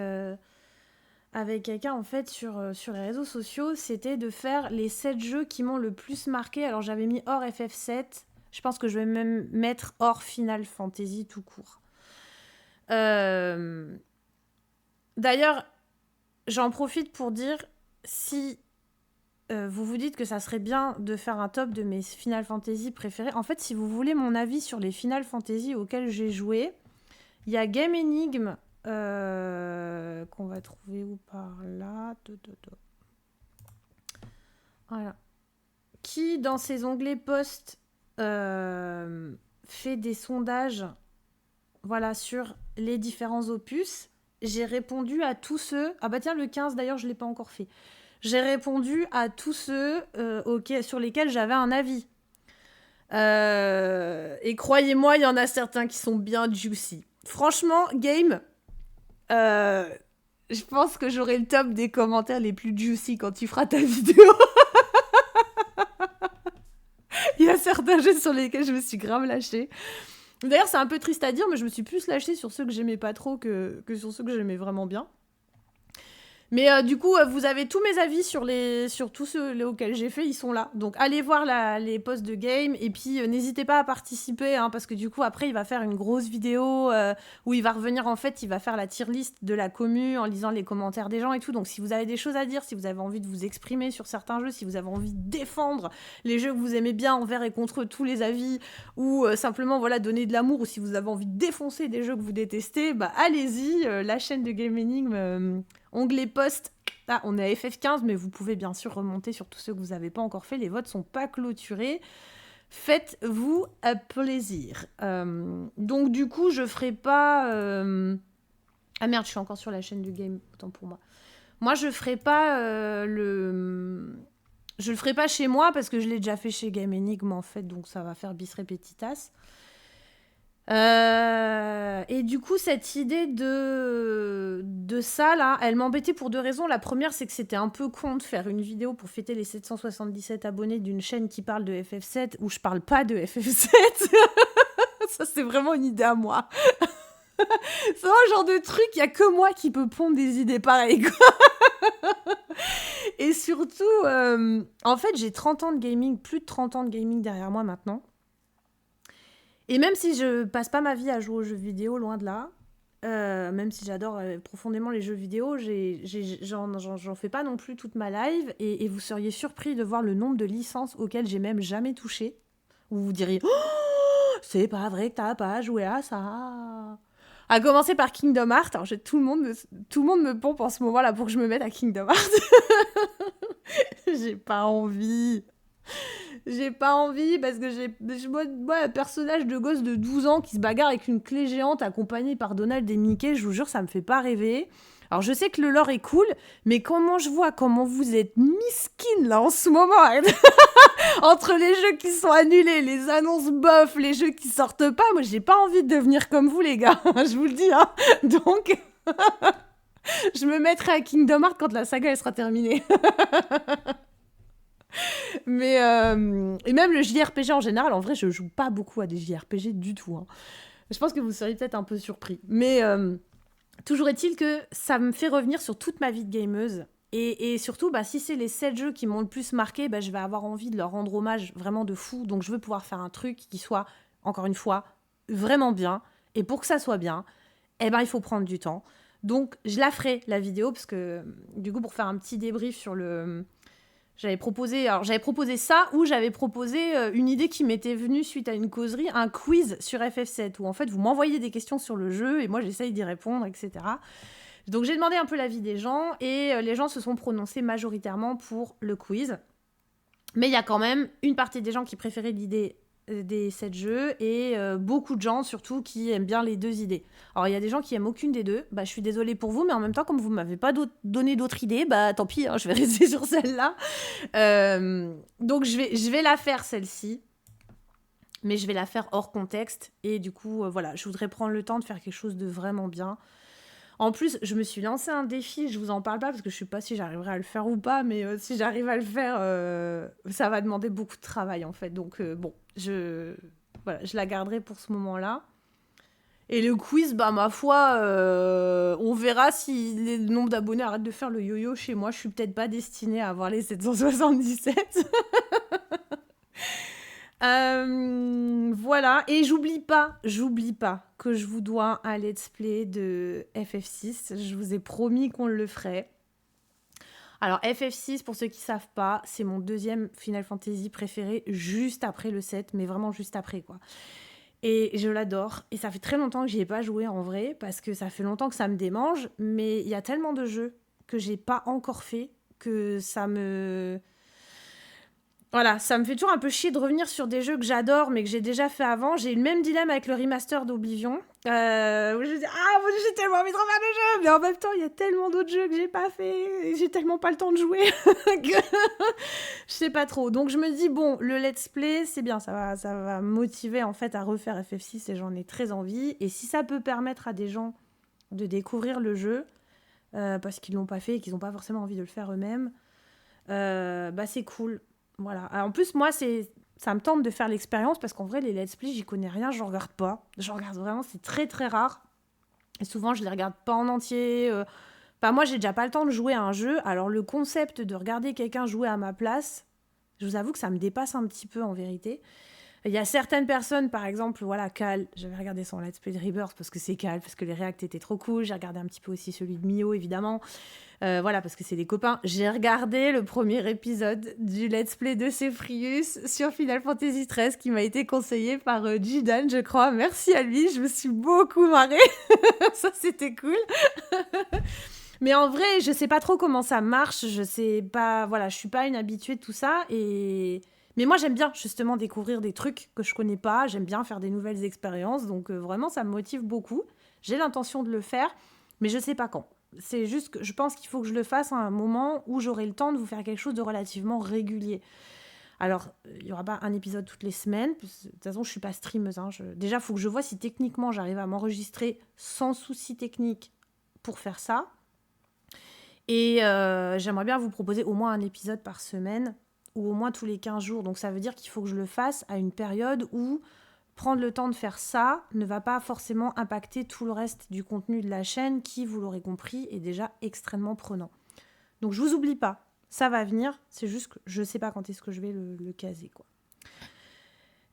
quelqu'un, en fait, sur les réseaux sociaux, c'était de faire les 7 jeux qui m'ont le plus marqué. Alors, j'avais mis hors FF7. Je pense que je vais même mettre hors Final Fantasy tout court. D'ailleurs, j'en profite pour dire, si... vous vous dites que ça serait bien de faire un top de mes Final Fantasy préférés. En fait, si vous voulez mon avis sur les Final Fantasy auxquels j'ai joué, il y a Game Enigme, qu'on va trouver où par là. Voilà. Qui, dans ses onglets post, fait des sondages, voilà, sur les différents opus. J'ai répondu à tous ceux... Ah bah tiens, le 15, d'ailleurs, je ne l'ai pas encore fait. J'ai répondu à tous ceux sur lesquels j'avais un avis. Et croyez-moi, il y en a certains qui sont bien juicy. Franchement, Game, je pense que j'aurai le top des commentaires les plus juicy quand tu feras ta vidéo. Il y a certains jeux sur lesquels je me suis grave lâchée. D'ailleurs, c'est un peu triste à dire, mais je me suis plus lâchée sur ceux que j'aimais pas trop que sur ceux que j'aimais vraiment bien. Mais du coup, vous avez tous mes avis sur tous ceux auxquels j'ai fait, ils sont là. Donc allez voir les posts de Game et puis n'hésitez pas à participer, hein, parce que du coup après il va faire une grosse vidéo où il va revenir, en fait, il va faire la tier list de la commu en lisant les commentaires des gens et tout. Donc si vous avez des choses à dire, si vous avez envie de vous exprimer sur certains jeux, si vous avez envie de défendre les jeux que vous aimez bien envers et contre tous les avis, ou simplement voilà, donner de l'amour, ou si vous avez envie de défoncer des jeux que vous détestez, bah allez-y, la chaîne de Game Enigme... onglet post, là on est à FF15, mais vous pouvez bien sûr remonter sur tous ceux que vous n'avez pas encore fait, les votes sont pas clôturés, faites-vous un plaisir. Donc du coup je ferai pas... Ah merde, je suis encore sur la chaîne du Game, autant pour moi. Moi je ferai pas Je le ferai pas chez moi parce que je l'ai déjà fait chez Game Enigme en fait, donc ça va faire bis repetitas. Et du coup, cette idée de ça, là, elle m'embêtait pour 2 raisons. La première, c'est que c'était un peu con de faire une vidéo pour fêter les 777 abonnés d'une chaîne qui parle de FF7 où je parle pas de FF7. Ça, c'est vraiment une idée à moi. C'est vraiment le genre de truc, il y a que moi qui peut pondre des idées pareilles, quoi. Et surtout, en fait, j'ai 30 ans de gaming, plus de 30 ans de gaming derrière moi maintenant. Et même si je passe pas ma vie à jouer aux jeux vidéo, loin de là, même si j'adore profondément les jeux vidéo, j'en fais pas non plus toute ma live. Et vous seriez surpris de voir le nombre de licences auxquelles j'ai même jamais touché. Où vous diriez oh, c'est pas vrai que t'as pas joué à ça. À commencer par Kingdom Hearts. Alors, tout le monde me pompe en ce moment-là pour que je me mette à Kingdom Hearts. J'ai pas envie. J'ai pas envie parce que moi, un personnage de gosse de 12 ans qui se bagarre avec une clé géante accompagné par Donald et Mickey, je vous jure, ça me fait pas rêver. Alors je sais que le lore est cool, mais comment vous êtes misquine là en ce moment entre les jeux qui sont annulés, les annonces bof, les jeux qui sortent pas, moi j'ai pas envie de devenir comme vous les gars, je vous le dis hein. Donc je me mettrai à Kingdom Hearts quand la saga elle sera terminée. Mais et même le JRPG en général, en vrai, je joue pas beaucoup à des JRPG du tout. Hein. Je pense que vous seriez peut-être un peu surpris. Mais toujours est-il que ça me fait revenir sur toute ma vie de gameuse. Et surtout, bah, si c'est les 7 jeux qui m'ont le plus marqué, bah, je vais avoir envie de leur rendre hommage vraiment de fou. Donc je veux pouvoir faire un truc qui soit, encore une fois, vraiment bien. Et pour que ça soit bien, eh ben, il faut prendre du temps. Donc je la ferai, la vidéo, parce que du coup, pour faire un petit débrief sur le... J'avais proposé ça, ou j'avais proposé une idée qui m'était venue suite à une causerie, un quiz sur FF7, où en fait vous m'envoyez des questions sur le jeu et moi j'essaye d'y répondre, etc. Donc j'ai demandé un peu l'avis des gens et les gens se sont prononcés majoritairement pour le quiz. Mais il y a quand même une partie des gens qui préféraient l'idée des 7 jeux et beaucoup de gens surtout qui aiment bien les 2 idées. Alors il y a des gens qui aiment aucune des 2, bah je suis désolée pour vous, mais en même temps comme vous m'avez pas donné d'autres idées, bah tant pis, hein, je vais rester sur celle-là. Donc je vais la faire celle-ci, mais je vais la faire hors contexte et du coup voilà, je voudrais prendre le temps de faire quelque chose de vraiment bien. En plus, je me suis lancé un défi, je vous en parle pas parce que je sais pas si j'arriverai à le faire ou pas, mais si j'arrive à le faire, ça va demander beaucoup de travail en fait. Donc bon, voilà, je la garderai pour ce moment-là. Et le quiz, bah ma foi, on verra si le nombre d'abonnés arrête de faire le yo-yo chez moi. Je suis peut-être pas destinée à avoir les 777. Voilà, et j'oublie pas que je vous dois un let's play de FF6. Je vous ai promis qu'on le ferait. Alors FF6, pour ceux qui savent pas, c'est mon 2e Final Fantasy préféré, juste après le 7, mais vraiment juste après quoi. Et je l'adore, et ça fait très longtemps que j'y ai pas joué en vrai, parce que ça fait longtemps que ça me démange, mais il y a tellement de jeux que j'ai pas encore fait, que ça me... Voilà, ça me fait toujours un peu chier de revenir sur des jeux que j'adore, mais que j'ai déjà fait avant. J'ai eu le même dilemme avec le remaster d'Oblivion, où je me dis ah, mon Dieu, j'ai tellement envie de refaire le jeu, mais en même temps, il y a tellement d'autres jeux que j'ai pas fait, et j'ai tellement pas le temps de jouer, que je sais pas trop. Donc je me dis, bon, le let's play, c'est bien, ça va me motiver en fait à refaire FF6, et j'en ai très envie. Et si ça peut permettre à des gens de découvrir le jeu, parce qu'ils l'ont pas fait et qu'ils n'ont pas forcément envie de le faire eux-mêmes, bah c'est cool. Voilà. Alors, en plus, moi, ça me tente de faire l'expérience parce qu'en vrai, les let's play, j'y connais rien, je regarde pas. Je regarde vraiment, c'est très très rare. Et souvent, je les regarde pas en entier. Bah, moi, j'ai déjà pas le temps de jouer à un jeu. Alors, le concept de regarder quelqu'un jouer à ma place, je vous avoue que ça me dépasse un petit peu en vérité. Il y a certaines personnes, par exemple, voilà, Cal, j'avais regardé son let's play de Rebirth parce que c'est Cal, parce que les reacts étaient trop cool. J'ai regardé un petit peu aussi celui de Mio, évidemment. Voilà, parce que c'est des copains. J'ai regardé le premier épisode du let's play de Cephrïus sur Final Fantasy XIII qui m'a été conseillé par Jidan, je crois. Merci à lui, je me suis beaucoup marrée. Ça, c'était cool. Mais en vrai, je sais pas trop comment ça marche. Je sais pas, voilà, je suis pas une habituée de tout ça. Mais moi, j'aime bien justement découvrir des trucs que je connais pas. J'aime bien faire des nouvelles expériences. Donc vraiment, ça me motive beaucoup. J'ai l'intention de le faire, mais je sais pas quand. C'est juste que je pense qu'il faut que je le fasse à un moment où j'aurai le temps de vous faire quelque chose de relativement régulier. Alors, il n'y aura pas un épisode toutes les semaines. De toute façon, je ne suis pas streameuse. Hein. Déjà, il faut que je vois si techniquement, j'arrive à m'enregistrer sans souci technique pour faire ça. Et j'aimerais bien vous proposer au moins un épisode par semaine ou au moins tous les 15 jours. Donc, ça veut dire qu'il faut que je le fasse à une période où prendre le temps de faire ça ne va pas forcément impacter tout le reste du contenu de la chaîne qui, vous l'aurez compris, est déjà extrêmement prenant. Donc je vous oublie pas, ça va venir, c'est juste que je sais pas quand est-ce que je vais le caser, quoi.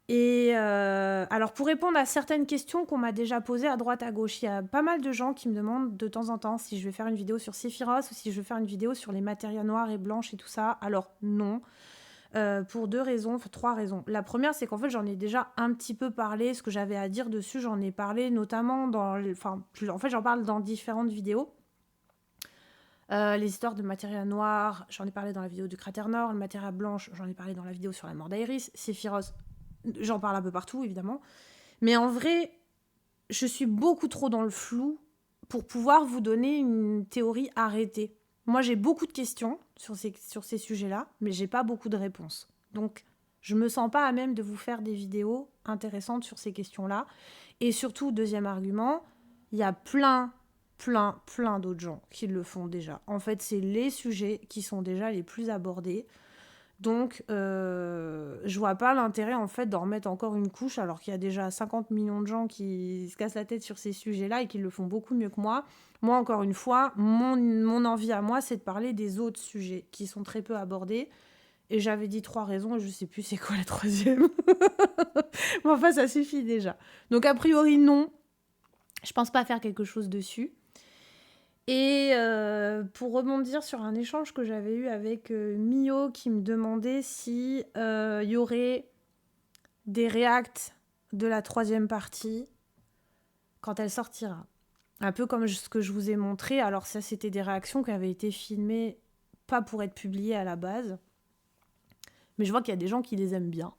Et alors, pour répondre à certaines questions qu'on m'a déjà posées à droite à gauche, il y a pas mal de gens qui me demandent de temps en temps si je vais faire une vidéo sur Sephiroth ou si je vais faire une vidéo sur les matérias noirs et blanches et tout ça. Alors non, pour trois raisons. La première, c'est qu'en fait, j'en ai déjà un petit peu parlé. Ce que j'avais à dire dessus, j'en ai parlé notamment en fait, j'en parle dans différentes vidéos. Les histoires de matérias noirs, j'en ai parlé dans la vidéo du cratère nord. Le matérias blanche, j'en ai parlé dans la vidéo sur la mort d'Aerys. Sephiroth, j'en parle un peu partout, évidemment. Mais en vrai, je suis beaucoup trop dans le flou pour pouvoir vous donner une théorie arrêtée. Moi, j'ai beaucoup de questions sur ces sujets-là, mais j'ai pas beaucoup de réponses. Donc, je me sens pas à même de vous faire des vidéos intéressantes sur ces questions-là. Et surtout, deuxième argument, il y a plein d'autres gens qui le font déjà. En fait, c'est les sujets qui sont déjà les plus abordés. Donc, je vois pas l'intérêt en fait d'en remettre encore une couche alors qu'il y a déjà 50 millions de gens qui se cassent la tête sur ces sujets-là et qui le font beaucoup mieux que moi. Moi, encore une fois, mon envie à moi, c'est de parler des autres sujets qui sont très peu abordés. Et j'avais dit 3 raisons et je sais plus c'est quoi la troisième. Mais enfin, ça suffit déjà. Donc, a priori, non. Je pense pas faire quelque chose dessus. Et pour rebondir sur un échange que j'avais eu avec Mio qui me demandait si y aurait des réacts de la troisième partie quand elle sortira. Un peu comme ce que je vous ai montré. Alors ça, c'était des réactions qui avaient été filmées pas pour être publiées à la base. Mais je vois qu'il y a des gens qui les aiment bien.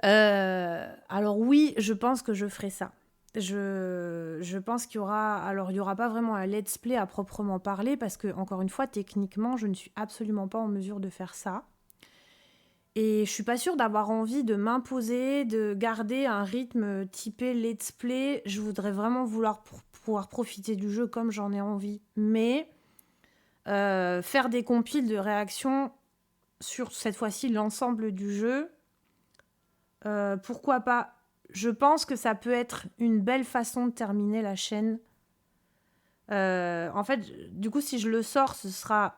Alors oui, je pense que je ferai ça. Je pense qu'il y aura... Alors, il n'y aura pas vraiment un let's play à proprement parler parce que, encore une fois, techniquement, je ne suis absolument pas en mesure de faire ça. Et je suis pas sûre d'avoir envie de m'imposer, de garder un rythme typé let's play. Je voudrais vraiment pouvoir profiter du jeu comme j'en ai envie. Mais faire des compiles de réactions sur, cette fois-ci, l'ensemble du jeu, pourquoi pas? Je pense que ça peut être une belle façon de terminer la chaîne. En fait, du coup, si je le sors, ce sera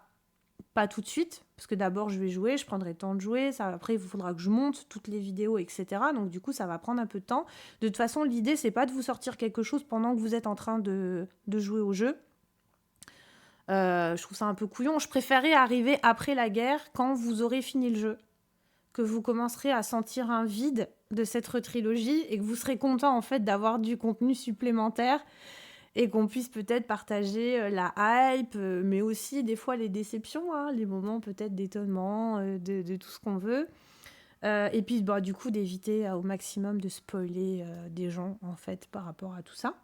pas tout de suite, parce que d'abord, je vais jouer, je prendrai le temps de jouer. Ça, après, il faudra que je monte toutes les vidéos, etc. Donc, du coup, ça va prendre un peu de temps. De toute façon, l'idée, c'est pas de vous sortir quelque chose pendant que vous êtes en train de jouer au jeu. Je trouve ça un peu couillon. Je préférais arriver après la guerre, quand vous aurez fini le jeu, que vous commencerez à sentir un vide de cette trilogie et que vous serez content en fait d'avoir du contenu supplémentaire et qu'on puisse peut-être partager la hype, mais aussi des fois les déceptions, hein, les moments peut-être d'étonnement, de tout ce qu'on veut. Et puis du coup d'éviter au maximum de spoiler des gens en fait par rapport à tout ça.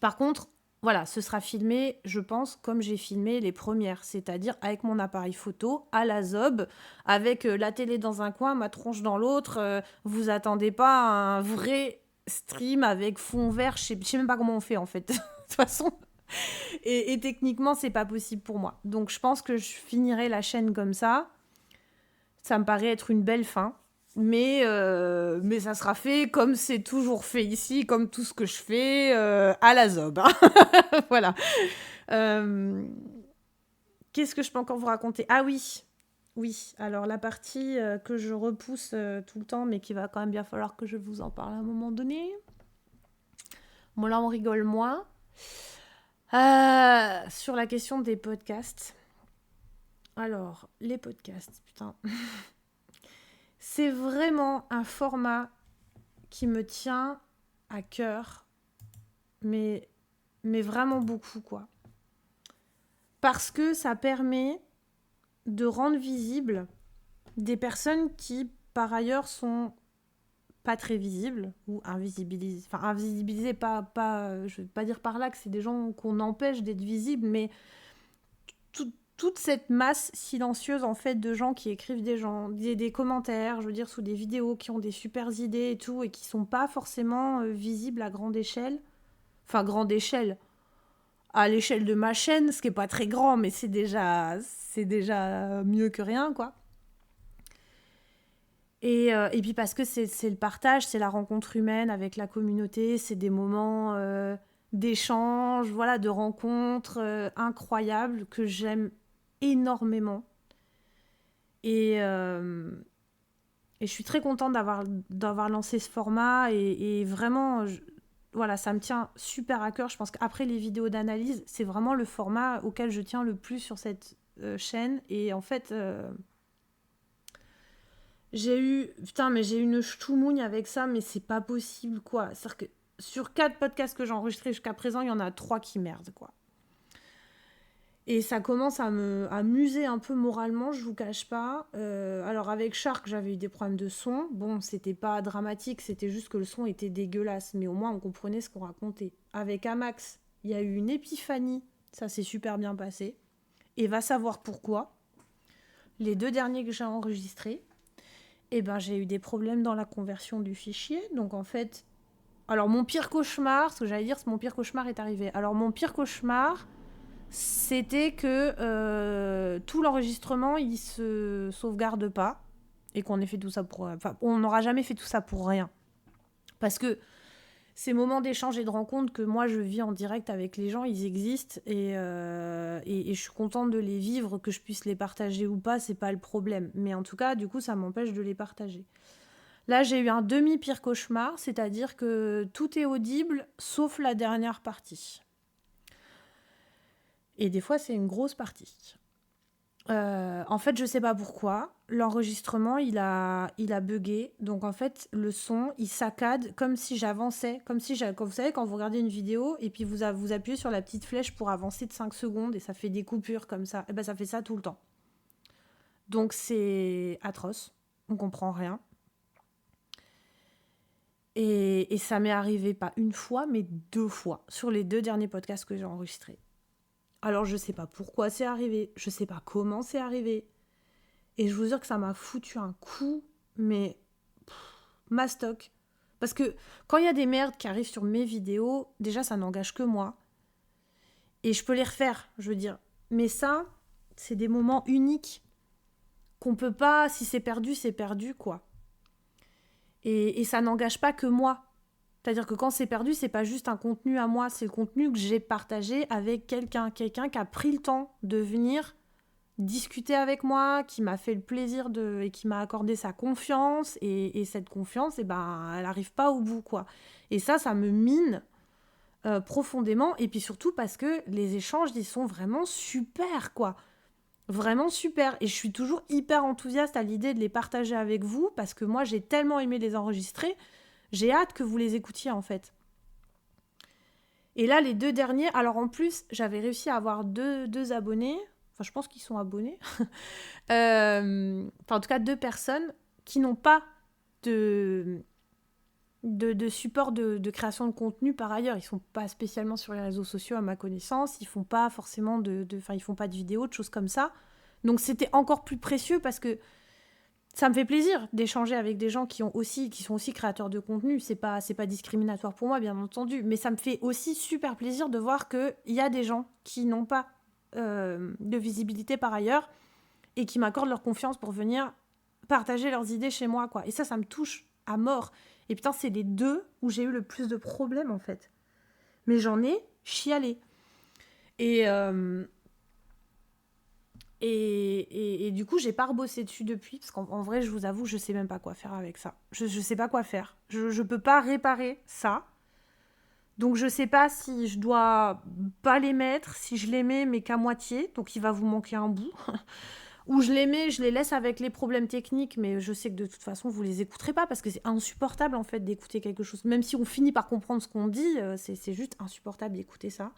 Par contre, voilà, ce sera filmé, je pense, comme j'ai filmé les premières, c'est-à-dire avec mon appareil photo, à la zob, avec la télé dans un coin, ma tronche dans l'autre. Vous attendez pas à un vrai stream avec fond vert, je sais même pas comment on fait en fait, de toute façon. Et techniquement, c'est pas possible pour moi. Donc je pense que je finirai la chaîne comme ça. Ça me paraît être une belle fin. Mais ça sera fait comme c'est toujours fait ici, comme tout ce que je fais à la zob. Hein. Voilà. Qu'est-ce que je peux encore vous raconter? Ah oui, oui. Alors la partie que je repousse tout le temps, mais qui va quand même bien falloir que je vous en parle à un moment donné. Bon là, on rigole moins. Sur la question des podcasts. Alors, les podcasts, putain. C'est vraiment un format qui me tient à cœur, mais vraiment beaucoup, quoi. Parce que ça permet de rendre visibles des personnes qui, par ailleurs, sont pas très visibles ou invisibilisées. Enfin, invisibilisées, je vais pas dire par là que c'est des gens qu'on empêche d'être visibles, mais toute cette masse silencieuse en fait de gens qui écrivent des commentaires, je veux dire, sous des vidéos, qui ont des super idées et tout, et qui sont pas forcément visibles à grande échelle. Enfin, grande échelle. À l'échelle de ma chaîne, ce qui est pas très grand, mais c'est déjà mieux que rien, quoi. Et puis parce que c'est le partage, c'est la rencontre humaine avec la communauté, c'est des moments d'échange, voilà, de rencontres incroyables que j'aime énormément. Et Et je suis très contente d'avoir lancé ce format et vraiment, voilà, ça me tient super à cœur. Je pense qu'après les vidéos d'analyse, c'est vraiment le format auquel je tiens le plus sur cette chaîne. Et en fait, j'ai eu une ch'toumougne avec ça, mais c'est pas possible, quoi. C'est-à-dire que sur 4 podcasts que j'ai enregistrés jusqu'à présent, il y en a 3 qui merdent, quoi. Et ça commence à m'user un peu moralement, je vous cache pas. Alors avec Shark, j'avais eu des problèmes de son. Bon, c'était pas dramatique, c'était juste que le son était dégueulasse, mais au moins on comprenait ce qu'on racontait. Avec Amax, il y a eu une épiphanie, ça s'est super bien passé. Et va savoir pourquoi. Les 2 derniers que j'ai enregistrés, eh ben j'ai eu des problèmes dans la conversion du fichier. Donc en fait, alors mon pire cauchemar, ce que j'allais dire, c'est mon pire cauchemar est arrivé. Alors mon pire cauchemar, c'était que tout l'enregistrement, il se sauvegarde pas et qu'on ait fait tout ça pour... Enfin, on n'aura jamais fait tout ça pour rien. Parce que ces moments d'échange et de rencontre que moi, je vis en direct avec les gens, ils existent et je suis contente de les vivre, que je puisse les partager ou pas, c'est pas le problème. Mais en tout cas, du coup, ça m'empêche de les partager. Là, j'ai eu un demi-pire cauchemar, c'est-à-dire que tout est audible, sauf la dernière partie. Et des fois, c'est une grosse partie. En fait, je sais pas pourquoi. L'enregistrement, il a bugué. Donc, en fait, le son, il saccade comme si j'avançais. Comme vous savez, quand vous regardez une vidéo et puis vous appuyez sur la petite flèche pour avancer de 5 secondes et ça fait des coupures comme ça. Et ben, ça fait ça tout le temps. Donc, c'est atroce. On comprend rien. Et ça m'est arrivé pas une fois, mais 2 fois sur les 2 derniers podcasts que j'ai enregistrés. Alors, je sais pas pourquoi c'est arrivé. Je sais pas comment c'est arrivé. Et je vous jure que ça m'a foutu un coup, mais mastoc. Parce que quand il y a des merdes qui arrivent sur mes vidéos, déjà ça n'engage que moi. Et je peux les refaire, je veux dire. Mais ça, c'est des moments uniques qu'on peut pas, si c'est perdu, quoi. Et ça n'engage pas que moi. C'est-à-dire que quand c'est perdu, c'est pas juste un contenu à moi, c'est le contenu que j'ai partagé avec quelqu'un qui a pris le temps de venir discuter avec moi, qui m'a fait le plaisir et qui m'a accordé sa confiance. Et cette confiance, elle n'arrive pas au bout, quoi. Et ça me mine profondément. Et puis surtout parce que les échanges, ils sont vraiment super, quoi. Vraiment super. Et je suis toujours hyper enthousiaste à l'idée de les partager avec vous parce que moi, j'ai tellement aimé les enregistrer. J'ai hâte que vous les écoutiez, en fait. Et là, les 2 derniers... Alors, en plus, j'avais réussi à avoir deux abonnés. Enfin, je pense qu'ils sont abonnés. En tout cas, 2 personnes qui n'ont pas de support de création de contenu par ailleurs. Ils ne sont pas spécialement sur les réseaux sociaux, à ma connaissance. Ils font pas forcément ils font pas de vidéos, de choses comme ça. Donc, c'était encore plus précieux parce que ça me fait plaisir d'échanger avec des gens qui sont aussi créateurs de contenu. C'est pas discriminatoire pour moi, bien entendu. Mais ça me fait aussi super plaisir de voir qu'il y a des gens qui n'ont pas de visibilité par ailleurs et qui m'accordent leur confiance pour venir partager leurs idées chez moi, quoi. Et ça me touche à mort. Et putain, c'est les 2 où j'ai eu le plus de problèmes, en fait. Mais j'en ai chialé. Et du coup, j'ai pas rebossé dessus depuis, parce qu'en vrai, je vous avoue, je sais même pas quoi faire avec ça. Je sais pas quoi faire. Je peux pas réparer ça. Donc je sais pas si je dois pas les mettre, si je les mets mais qu'à moitié, donc il va vous manquer un bout. Ou je les mets, je les laisse avec les problèmes techniques, mais je sais que de toute façon vous les écouterez pas parce que c'est insupportable en fait d'écouter quelque chose. Même si on finit par comprendre ce qu'on dit, c'est juste insupportable d'écouter ça.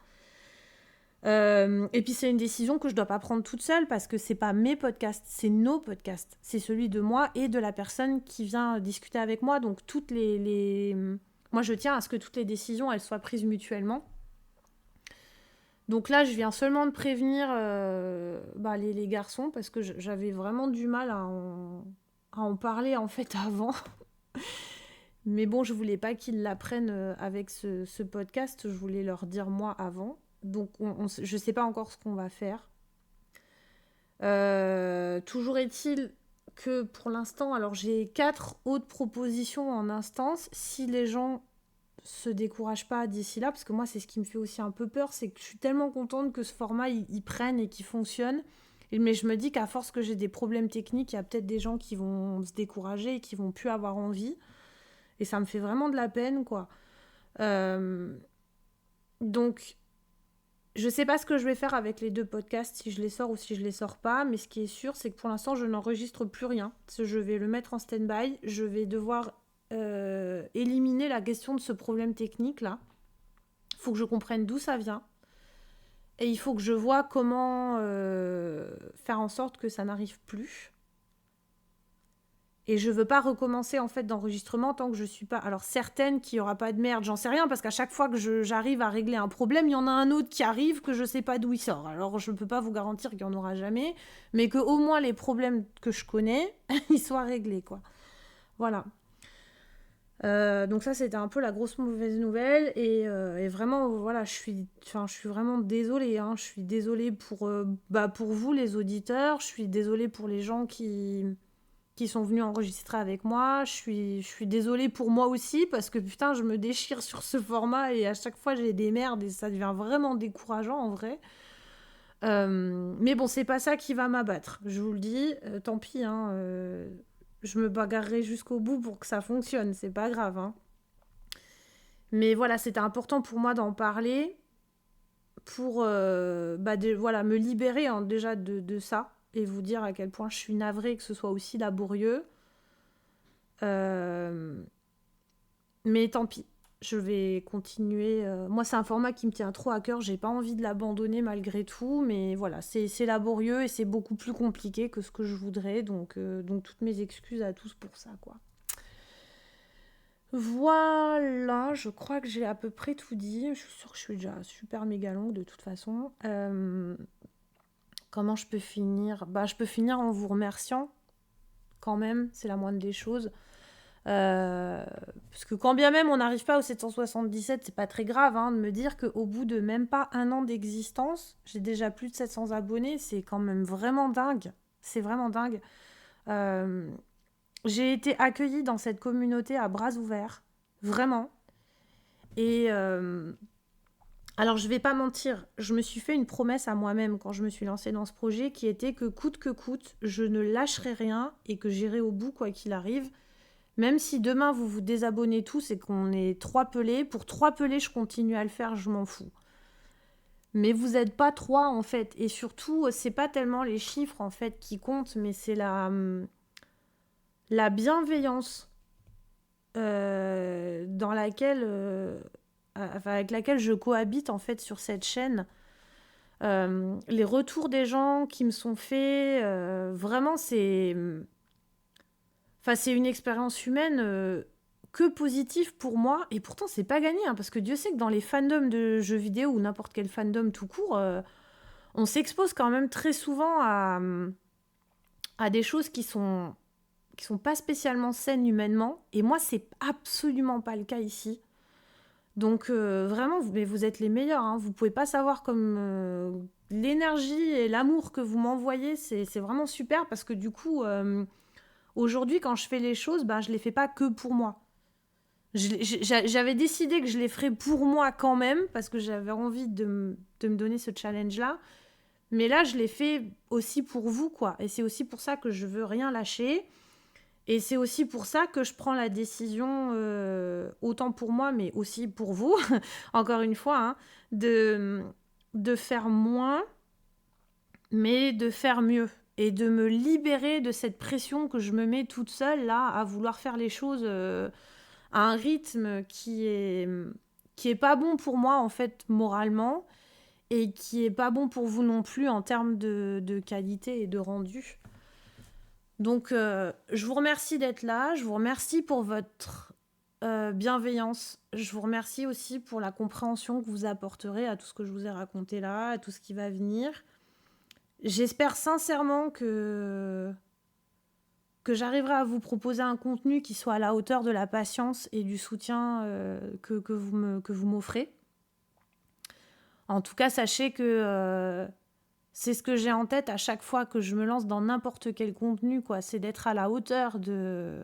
Et puis c'est une décision que je dois pas prendre toute seule parce que c'est pas mes podcasts, c'est nos podcasts. C'est celui de moi et de la personne qui vient discuter avec moi. Donc toutes moi je tiens à ce que toutes les décisions elles soient prises mutuellement. Donc là je viens seulement de prévenir les garçons parce que j'avais vraiment du mal à en parler en fait avant. Mais bon, je voulais pas qu'ils l'apprennent avec ce podcast, je voulais leur dire moi avant. Donc, je sais pas encore ce qu'on va faire. Toujours est-il que pour l'instant, alors j'ai 4 autres propositions en instance. Si les gens se découragent pas d'ici là, parce que moi, c'est ce qui me fait aussi un peu peur, c'est que je suis tellement contente que ce format, il prenne et qu'il fonctionne. Mais je me dis qu'à force que j'ai des problèmes techniques, il y a peut-être des gens qui vont se décourager et qui vont plus avoir envie. Et ça me fait vraiment de la peine, quoi. Euh, donc, je sais pas ce que je vais faire avec les 2 podcasts, si je les sors ou si je les sors pas. Mais ce qui est sûr, c'est que pour l'instant, je n'enregistre plus rien. Je vais le mettre en stand-by. Je vais devoir éliminer la question de ce problème technique-là. Il faut que je comprenne d'où ça vient. Et il faut que je vois comment faire en sorte que ça n'arrive plus. Et je veux pas recommencer en fait d'enregistrement tant que je suis pas... Alors certaine qu'il y aura pas de merde, j'en sais rien, parce qu'à chaque fois que j'arrive à régler un problème, il y en a un autre qui arrive que je sais pas d'où il sort. Alors je peux pas vous garantir qu'il y en aura jamais, mais que au moins les problèmes que je connais, ils soient réglés, quoi. Voilà. Donc ça, c'était un peu la grosse mauvaise nouvelle. Et vraiment, voilà, je suis vraiment désolée, hein. Je suis désolée pour vous, les auditeurs. Je suis désolée pour les gens qui sont venus enregistrer avec moi. Je suis désolée pour moi aussi, parce que putain, je me déchire sur ce format et à chaque fois, j'ai des merdes et ça devient vraiment décourageant, en vrai. Mais bon, c'est pas ça qui va m'abattre. Je vous le dis, tant pis, hein. Je me bagarrerai jusqu'au bout pour que ça fonctionne. C'est pas grave, hein. Mais voilà, c'était important pour moi d'en parler pour voilà, me libérer, hein, déjà de ça et vous dire à quel point je suis navrée que ce soit aussi laborieux. Euh, mais tant pis, je vais continuer. Moi, c'est un format qui me tient trop à cœur. J'ai pas envie de l'abandonner malgré tout. Mais voilà, c'est laborieux et c'est beaucoup plus compliqué que ce que je voudrais. Donc toutes mes excuses à tous pour ça, quoi. Voilà, je crois que j'ai à peu près tout dit. Je suis sûre que je suis déjà super méga longue de toute façon. Comment je peux finir? Bah, je peux finir en vous remerciant, quand même, c'est la moindre des choses. Parce que quand bien même on n'arrive pas au 777, c'est pas très grave, hein, de me dire qu'au bout de même pas 1 an d'existence, j'ai déjà plus de 700 abonnés, c'est quand même vraiment dingue. C'est vraiment dingue. Euh, j'ai été accueillie dans cette communauté à bras ouverts, vraiment. Et alors, je vais pas mentir, je me suis fait une promesse à moi-même quand je me suis lancée dans ce projet qui était que coûte, je ne lâcherai rien et que j'irai au bout quoi qu'il arrive. Même si demain vous vous désabonnez tous et qu'on est 3 pelés, pour 3 pelés, je continue à le faire, je m'en fous. Mais vous n'êtes pas 3 en fait. Et surtout, c'est pas tellement les chiffres en fait qui comptent, mais c'est la bienveillance dans laquelle, avec laquelle je cohabite en fait sur cette chaîne. Les retours des gens qui me sont faits, vraiment, c'est une expérience humaine que positive pour moi. Et pourtant, c'est pas gagné, hein, parce que Dieu sait que dans les fandoms de jeux vidéo ou n'importe quel fandom tout court, on s'expose quand même très souvent à des choses qui sont pas spécialement saines humainement. Et moi, c'est absolument pas le cas ici. Donc vraiment, mais vous êtes les meilleurs, hein. Vous pouvez pas savoir comme l'énergie et l'amour que vous m'envoyez, c'est vraiment super parce que du coup, aujourd'hui, quand je fais les choses, ben, je les fais pas que pour moi. J'avais décidé que je les ferais pour moi quand même parce que j'avais envie de me donner ce challenge-là. Mais là, je l'ai fait aussi pour vous, quoi. Et c'est aussi pour ça que je veux rien lâcher. Et c'est aussi pour ça que je prends la décision, autant pour moi, mais aussi pour vous, encore une fois, hein, de faire moins, mais de faire mieux. Et de me libérer de cette pression que je me mets toute seule, là, à vouloir faire les choses à un rythme qui est pas bon pour moi, en fait, moralement, et qui est pas bon pour vous non plus en termes de qualité et de rendu. Donc, je vous remercie d'être là. Je vous remercie pour votre bienveillance. Je vous remercie aussi pour la compréhension que vous apporterez à tout ce que je vous ai raconté là, à tout ce qui va venir. J'espère sincèrement que j'arriverai à vous proposer un contenu qui soit à la hauteur de la patience et du soutien que vous m'offrez. En tout cas, sachez que c'est ce que j'ai en tête à chaque fois que je me lance dans n'importe quel contenu, quoi. C'est d'être à la hauteur de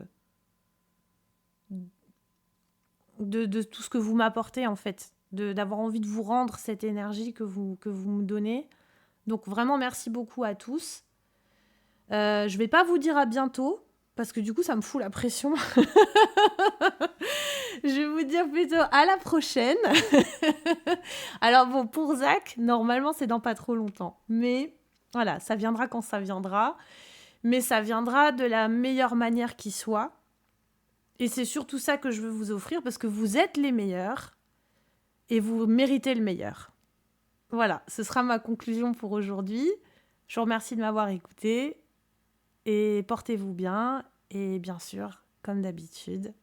tout ce que vous m'apportez, en fait. D'avoir envie de vous rendre cette énergie que vous me donnez. Donc vraiment, merci beaucoup à tous. Je vais pas vous dire à bientôt, parce que du coup, ça me fout la pression. Je vais vous dire plutôt à la prochaine. Alors bon, pour Zach, normalement, c'est dans pas trop longtemps. Mais voilà, ça viendra quand ça viendra. Mais ça viendra de la meilleure manière qui soit. Et c'est surtout ça que je veux vous offrir, parce que vous êtes les meilleurs et vous méritez le meilleur. Voilà, ce sera ma conclusion pour aujourd'hui. Je vous remercie de m'avoir écouté et portez-vous bien. Et bien sûr, comme d'habitude,